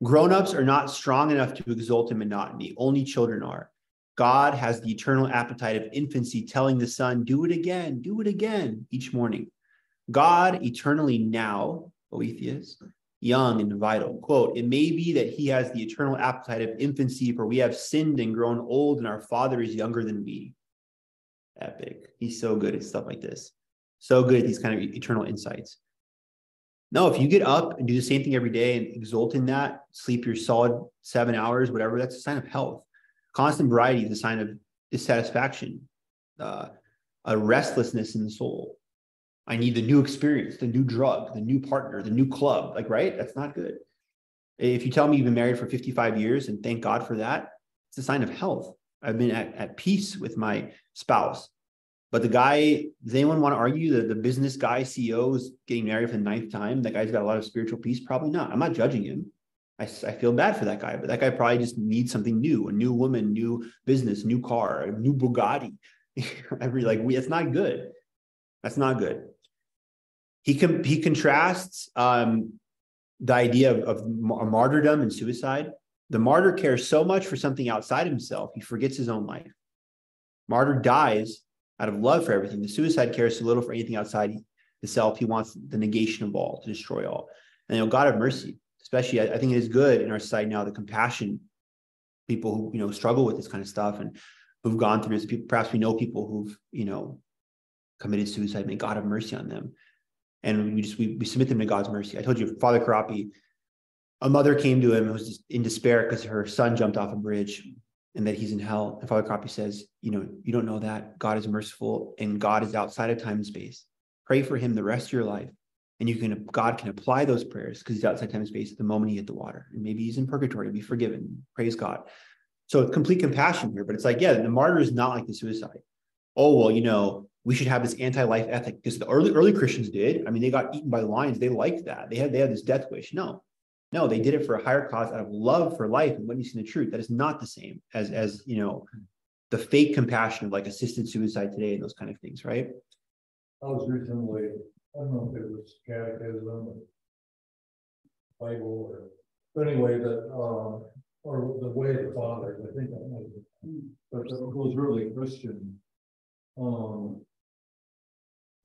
Grown-ups are not strong enough to exult in monotony. Only children are. God has the eternal appetite of infancy, telling the sun, do it again, each morning. God, eternally now, Boethius, young and vital. Quote, it may be that he has the eternal appetite of infancy, for we have sinned and grown old, and our Father is younger than we. Epic. He's so good at stuff like this. So good at these kind of eternal insights. No, if you get up and do the same thing every day and exult in that, sleep your solid 7 hours, whatever, that's a sign of health. Constant variety is a sign of dissatisfaction, a restlessness in the soul. I need the new experience, the new drug, the new partner, the new club, like, right? That's not good. If you tell me you've been married for 55 years, and thank God for that, it's a sign of health. I've been at peace with my spouse. But the guy, does anyone want to argue that the business guy, CEO, is getting married for the 9th time? That guy's got a lot of spiritual peace? Probably not. I'm not judging him. I feel bad for that guy, but that guy probably just needs something new, a new woman, new business, new car, a new Bugatti. It's not good. That's not good. He contrasts the idea of martyrdom and suicide. The martyr cares so much for something outside himself, he forgets his own life. Martyr dies out of love for everything. The suicide cares so little for anything outside the self. He wants the negation of all, to destroy all. And God have mercy, especially, I think it is good in our society now, the compassion, people who, struggle with this kind of stuff and who've gone through this. Perhaps we know people who've, committed suicide. May God have mercy on them. And we submit them to God's mercy. I told you, Father Karapi, a mother came to him and was just in despair because her son jumped off a bridge and that he's in hell. And Father Karapi says, you don't know that. God is merciful and God is outside of time and space. Pray for him the rest of your life. And God can apply those prayers because he's outside time and space at the moment he hit the water. And maybe he's in purgatory, be forgiven. Praise God. So complete compassion here. But it's like, yeah, the martyr is not like the suicide. Oh, well, we should have this anti-life ethic, because the early Christians did. I mean, they got eaten by lions. They liked that. They had this death wish. No, they did it for a higher cause out of love for life and witnessing the truth. That is not the same as the fake compassion of like assisted suicide today and those kind of things, right? I was recently, I don't know if it was catechism or Bible but anyway, or the way of the Father, I think that might be, but it was really Christian.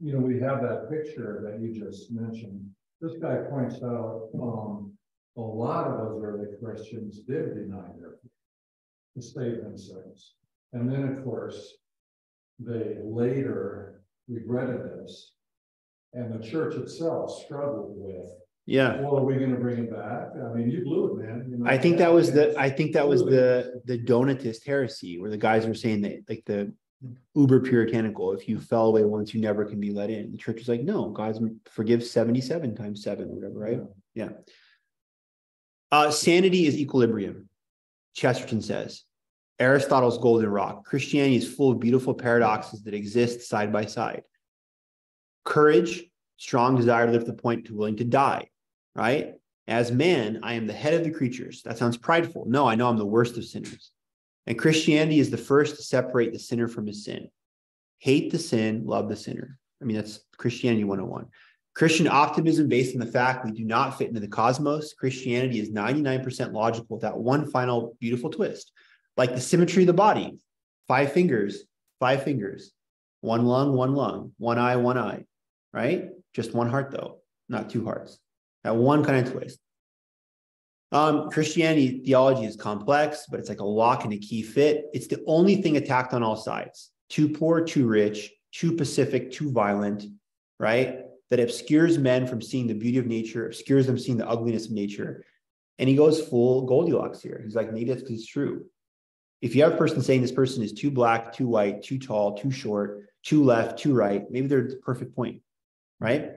We have that picture that you just mentioned. This guy points out, a lot of those early Christians did deny to save themselves. And then, of course, they later regretted this. And the church itself struggled with, well, are we going to bring it back? I mean, you blew it, man. I think that was the Donatist heresy, where the guys were saying that, like, the uber puritanical, if you fell away once, you never can be let in. The church is like, no, God forgives 77 times 7 or whatever, right? Yeah. Sanity is equilibrium, Chesterton says. Aristotle's golden rock. Christianity is full of beautiful paradoxes that exist side by side. Courage, strong desire to live to the point to willing to die, right? As man, I am the head of the creatures. That sounds prideful. No, I know I'm the worst of sinners. And Christianity is the first to separate the sinner from his sin. Hate the sin, love the sinner. I mean, that's Christianity 101. Christian optimism based on the fact we do not fit into the cosmos. Christianity is 99% logical with that one final beautiful twist. Like the symmetry of the body. 5 fingers, 5 fingers. 1 lung, 1 lung. 1 eye, 1 eye. Right? Just 1 heart, though. Not 2 hearts. That one kind of twist. Christianity theology is complex, but it's like a lock and a key fit. It's the only thing attacked on all sides. Too poor, too rich, too pacific, too violent, right? That obscures men from seeing the beauty of nature, obscures them seeing the ugliness of nature. And he goes full Goldilocks here. He's like, maybe that's because it's true. If you have a person saying this person is too black, too white, too tall, too short, too left, too right, maybe they're the perfect point, right?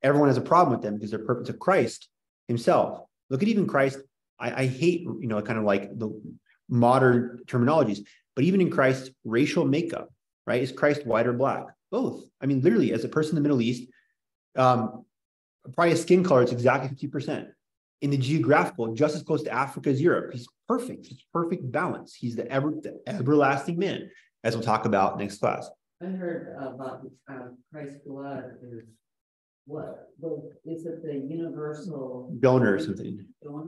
Everyone has a problem with them because they're perfect to Christ himself. Look at even Christ. I hate, kind of like the modern terminologies, but even in Christ's racial makeup, right? Is Christ white or black? Both. I mean, literally, as a person in the Middle East, probably a skin color, it's exactly 50%. In the geographical, just as close to Africa as Europe, he's perfect. He's perfect balance. He's the everlasting man, as we'll talk about next class. I heard about Christ's blood is what? Well, is it the universal donor or something? Donor?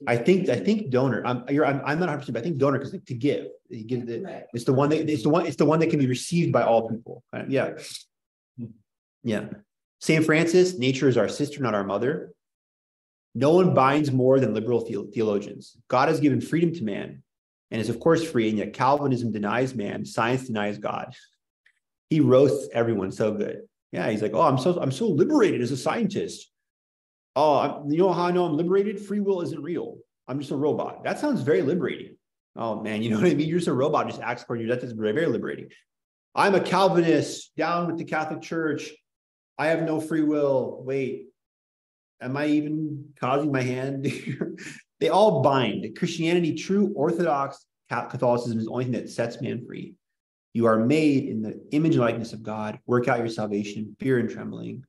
I think donor. I'm not 100%, but I think donor because to give. You give right. It's the one that can be received by all people. Yeah. Yeah. St. Francis, nature is our sister, not our mother. No one binds more than liberal theologians. God has given freedom to man and is of course free, and yet Calvinism denies man, science denies God. He roasts everyone so good. Yeah, he's like, oh, I'm so liberated as a scientist. Oh, you know how I know I'm liberated? Free will isn't real. I'm just a robot. That sounds very liberating. Oh man, you know what I mean? You're just a robot, just acts according to your death. That's very, very liberating. I'm a Calvinist, down with the Catholic Church. I have no free will. Wait, am I even causing my hand? They all bind. Christianity, true Orthodox Catholicism is the only thing that sets man free. You are made in the image and likeness of God. Work out your salvation, fear and trembling.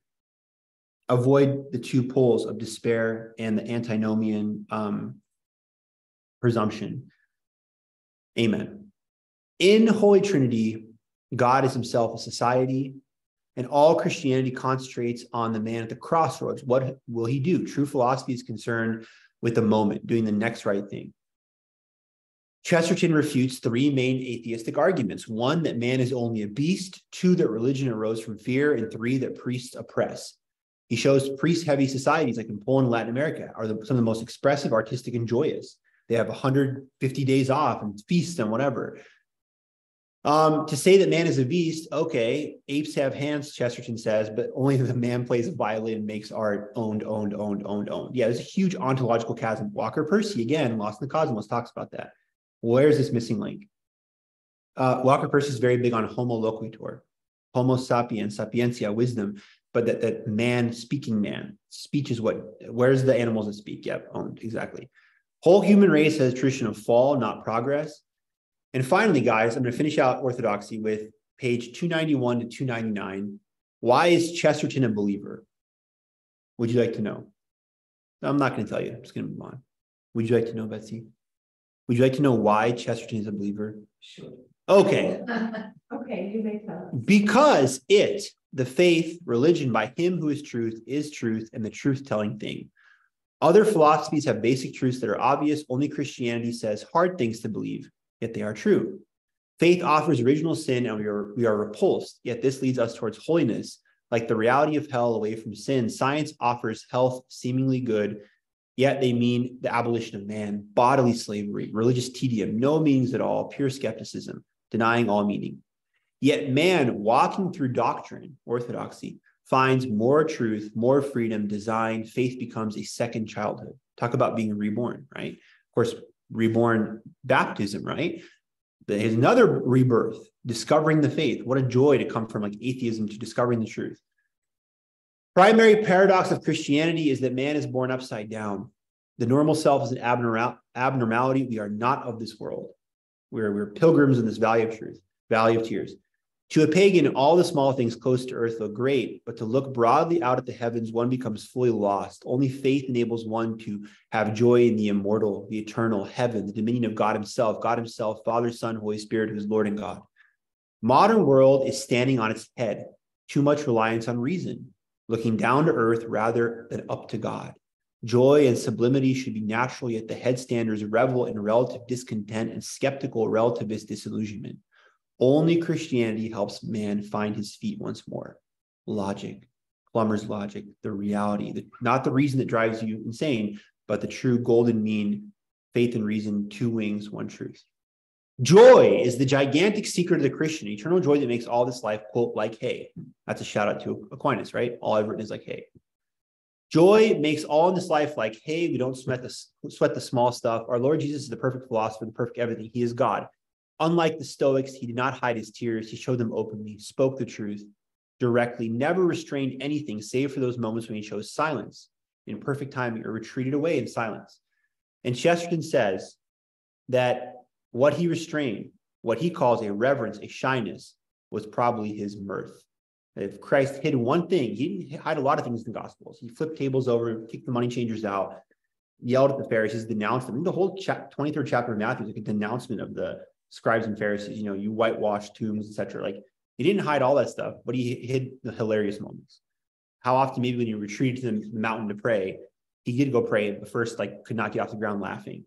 Avoid the 2 poles of despair and the antinomian presumption. Amen. In Holy Trinity, God is himself a society, and all Christianity concentrates on the man at the crossroads. What will he do? True philosophy is concerned with the moment, doing the next right thing. Chesterton refutes 3 main atheistic arguments. 1, that man is only a beast. 2, that religion arose from fear. And 3, that priests oppress. He shows priest-heavy societies like in Poland and Latin America are some of the most expressive, artistic, and joyous. They have 150 days off and feasts and whatever. To say that man is a beast, okay, apes have hands, Chesterton says, but only the man plays a violin, makes art, owned. Yeah, there's a huge ontological chasm. Walker Percy, again, Lost in the Cosmos, talks about that. Where's this missing link? Walker Percy is very big on homo loquitur, homo sapiens, sapientia, wisdom, but that man, speaking man. Speech is where's the animals that speak? Yep, owned, exactly. Whole human race has a tradition of fall, not progress. And finally, guys, I'm going to finish out orthodoxy with page 291 to 299. Why is Chesterton a believer? Would you like to know? I'm not going to tell you. I'm just going to move on. Would you like to know, Betsy? Would you like to know why Chesterton is a believer? Sure. Okay. Okay, you may tell us. Because the faith, religion by him who is truth, and the truth-telling thing. Other philosophies have basic truths that are obvious. Only Christianity says hard things to believe, yet they are true. Faith offers original sin, and we are repulsed, yet this leads us towards holiness. Like the reality of hell away from sin, science offers health seemingly good, yet they mean the abolition of man, bodily slavery, religious tedium, no meanings at all, pure skepticism, denying all meaning. Yet man, walking through doctrine, orthodoxy, finds more truth, more freedom, design, faith becomes a second childhood. Talk about being reborn, right? Of course, reborn baptism, right? There's another rebirth, discovering the faith. What a joy to come from like atheism to discovering the truth. Primary paradox of Christianity is that man is born upside down. The normal self is an abnormality. We are not of this world. We're pilgrims in this valley of truth, valley of tears. To a pagan, all the small things close to earth look great, but to look broadly out at the heavens, one becomes fully lost. Only faith enables one to have joy in the immortal, the eternal heaven, the dominion of God himself, Father, Son, Holy Spirit, who is Lord and God. Modern world is standing on its head. Too much reliance on reason, looking down to earth rather than up to God. Joy and sublimity should be natural, yet the headstanders revel in relative discontent and skeptical relativist disillusionment. Only Christianity helps man find his feet once more. Logic, plumber's logic, the reality, not the reason that drives you insane, but the true golden mean, faith and reason, two wings, one truth. Joy is the gigantic secret of the Christian, eternal joy that makes all this life, quote, like hay. That's a shout out to Aquinas, right? All I've written is like hay. Joy makes all in this life like hay. We don't sweat the small stuff. Our Lord Jesus is the perfect philosopher, the perfect everything. He is God. Unlike the Stoics, he did not hide his tears. He showed them openly, spoke the truth directly, never restrained anything, save for those moments when he chose silence in perfect timing or retreated away in silence. And Chesterton says that what he restrained, what he calls a reverence, a shyness, was probably his mirth. If Christ hid one thing, he didn't hide a lot of things in the Gospels. He flipped tables over, kicked the money changers out, yelled at the Pharisees, denounced them. The whole 23rd chapter of Matthew is like a denouncement of the scribes and Pharisees, you whitewash tombs, etc. Like he didn't hide all that stuff, but he hid the hilarious moments. How often, maybe when you retreated to the mountain to pray, he did go pray, but first could not get off the ground laughing.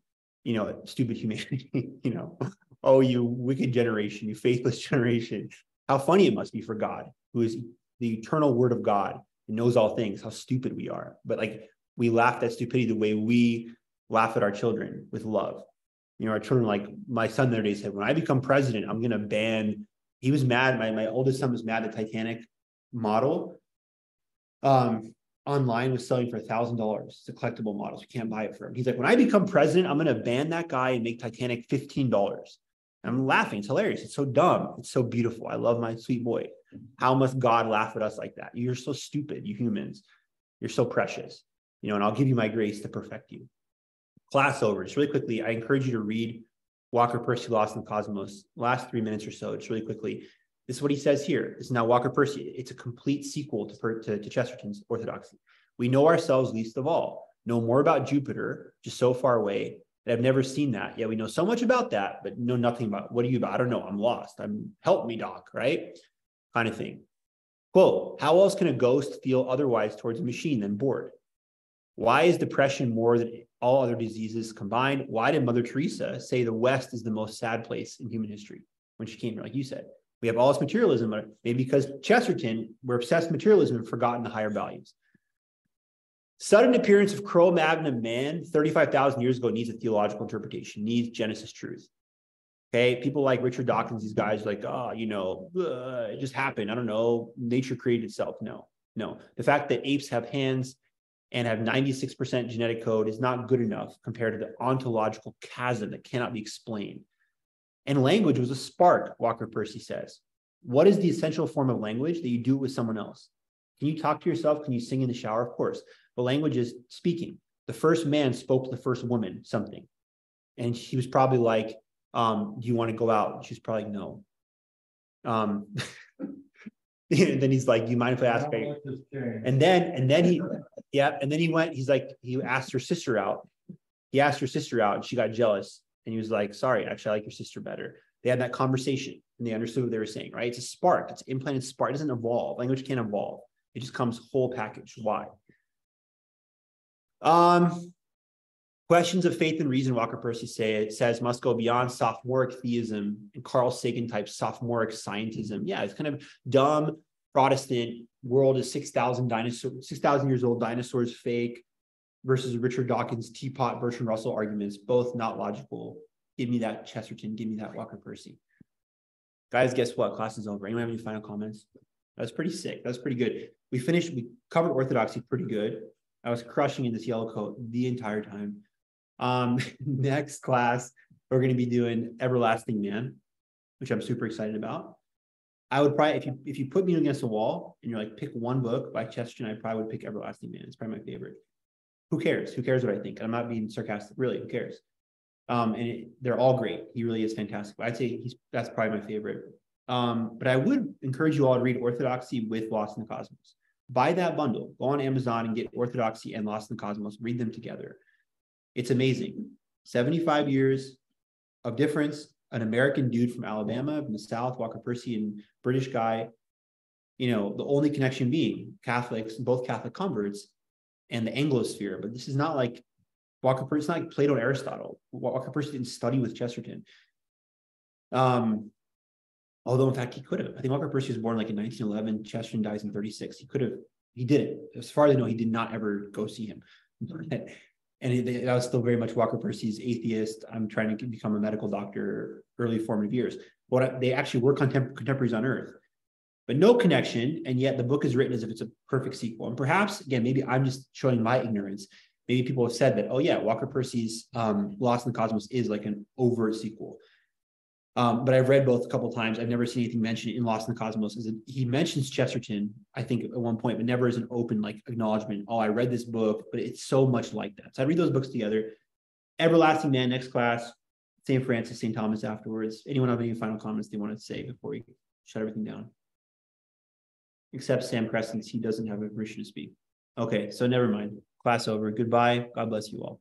Stupid humanity, oh, you wicked generation, you faithless generation. How funny it must be for God, who is the eternal word of God and knows all things, how stupid we are. But we laugh at stupidity the way we laugh at our children with love. Our children, my son the other day said, when I become president, I'm going to ban, he was mad. My oldest son was mad the Titanic model online was selling for $1,000. It's a collectible model. So you can't buy it for him. He's like, when I become president, I'm going to ban that guy and make Titanic $15. I'm laughing. It's hilarious. It's so dumb. It's so beautiful. I love my sweet boy. How must God laugh at us like that? You're so stupid, you humans. You're so precious. And I'll give you my grace to perfect you. Class over. Just really quickly, I encourage you to read Walker Percy, Lost in the Cosmos. Last 3 minutes or so, just really quickly. This is what he says here. This is now Walker Percy. It's a complete sequel to Chesterton's Orthodoxy. We know ourselves least of all, know more about Jupiter, just so far away, that I've never seen that. Yeah, we know so much about that, but know nothing about, what are you about? I don't know. I'm lost. Help me, doc, right? Kind of thing. Quote, how else can a ghost feel otherwise towards a machine than bored? Why is depression more than all other diseases combined? Why did Mother Teresa say the West is the most sad place in human history when she came here, like you said? We have all this materialism, but maybe because Chesterton, we're obsessed with materialism and forgotten the higher values. Sudden appearance of Cro-Magnon man 35,000 years ago needs a theological interpretation, needs Genesis truth. Okay, people like Richard Dawkins, these guys are like, it just happened. I don't know. Nature created itself. No. The fact that apes have hands and have 96% genetic code is not good enough compared to the ontological chasm that cannot be explained. And language was a spark, Walker Percy says. What is the essential form of language? That you do it with someone else. Can you talk to yourself? Can you sing in the shower? Of course. But language is speaking. The first man spoke to the first woman something. And she was probably like, do you want to go out? And she's probably like, no. And then he's like, "Do you mind if I ask?" How much has changed? And then he, yeah, and then he went. He's like, he asked her sister out. He asked her sister out, and she got jealous. And he was like, "Sorry, actually, I like your sister better." They had that conversation, and they understood what they were saying. Right? It's a spark. It's an implanted spark. It doesn't evolve. Language can't evolve. It just comes whole package. Why? Questions of faith and reason, Walker Percy says must go beyond sophomoric theism and Carl Sagan type sophomoric scientism. Yeah, it's kind of dumb Protestant world is 6,000 years old, dinosaurs fake versus Richard Dawkins, teapot, Bertrand Russell arguments, both not logical. Give me that Chesterton, give me that Walker Percy. Guys, guess what? Class is over. Anyone have any final comments? That was pretty sick. That was pretty good. We covered orthodoxy pretty good. I was crushing in this yellow coat the entire time. Next class, we're going to be doing Everlasting Man, which I'm super excited about. I would probably, if you put me against a wall and you're like, pick one book by Chesterton, I probably would pick Everlasting Man. It's probably my favorite. Who cares? Who cares what I think? I'm not being sarcastic. Really, who cares? They're all great. He really is fantastic. I'd say that's probably my favorite. But I would encourage you all to read Orthodoxy with Lost in the Cosmos. Buy that bundle. Go on Amazon and get Orthodoxy and Lost in the Cosmos. Read them together. It's amazing. 75 years of difference. An American dude from Alabama, from the South, Walker Percy, and British guy. You know, the only connection being Catholics, both Catholic converts, and the Anglosphere. But this is not like Walker Percy. It's not like Plato and Aristotle. Walker Percy didn't study with Chesterton. Although in fact he could have. I think Walker Percy was born like in 1911. Chesterton dies in 36. He could have. He didn't. As far as I know, he did not ever go see him. And that was still very much Walker Percy's atheist. I'm trying to become a medical doctor, early formative years. But they actually were contemporaries on Earth, but no connection. And yet the book is written as if it's a perfect sequel. And perhaps, again, maybe I'm just showing my ignorance. Maybe people have said that, oh yeah, Walker Percy's Lost in the Cosmos is like an overt sequel. But I've read both a couple of times. I've never seen anything mentioned in Lost in the Cosmos. He mentions Chesterton, I think, at one point, but never as an open like acknowledgement. Oh, I read this book, but it's so much like that. So I read those books together. Everlasting Man, next class. St. Francis, St. Thomas afterwards. Anyone have any final comments they want to say before we shut everything down? Except Sam Crescent, he doesn't have a permission to speak. Okay, so never mind. Class over. Goodbye. God bless you all.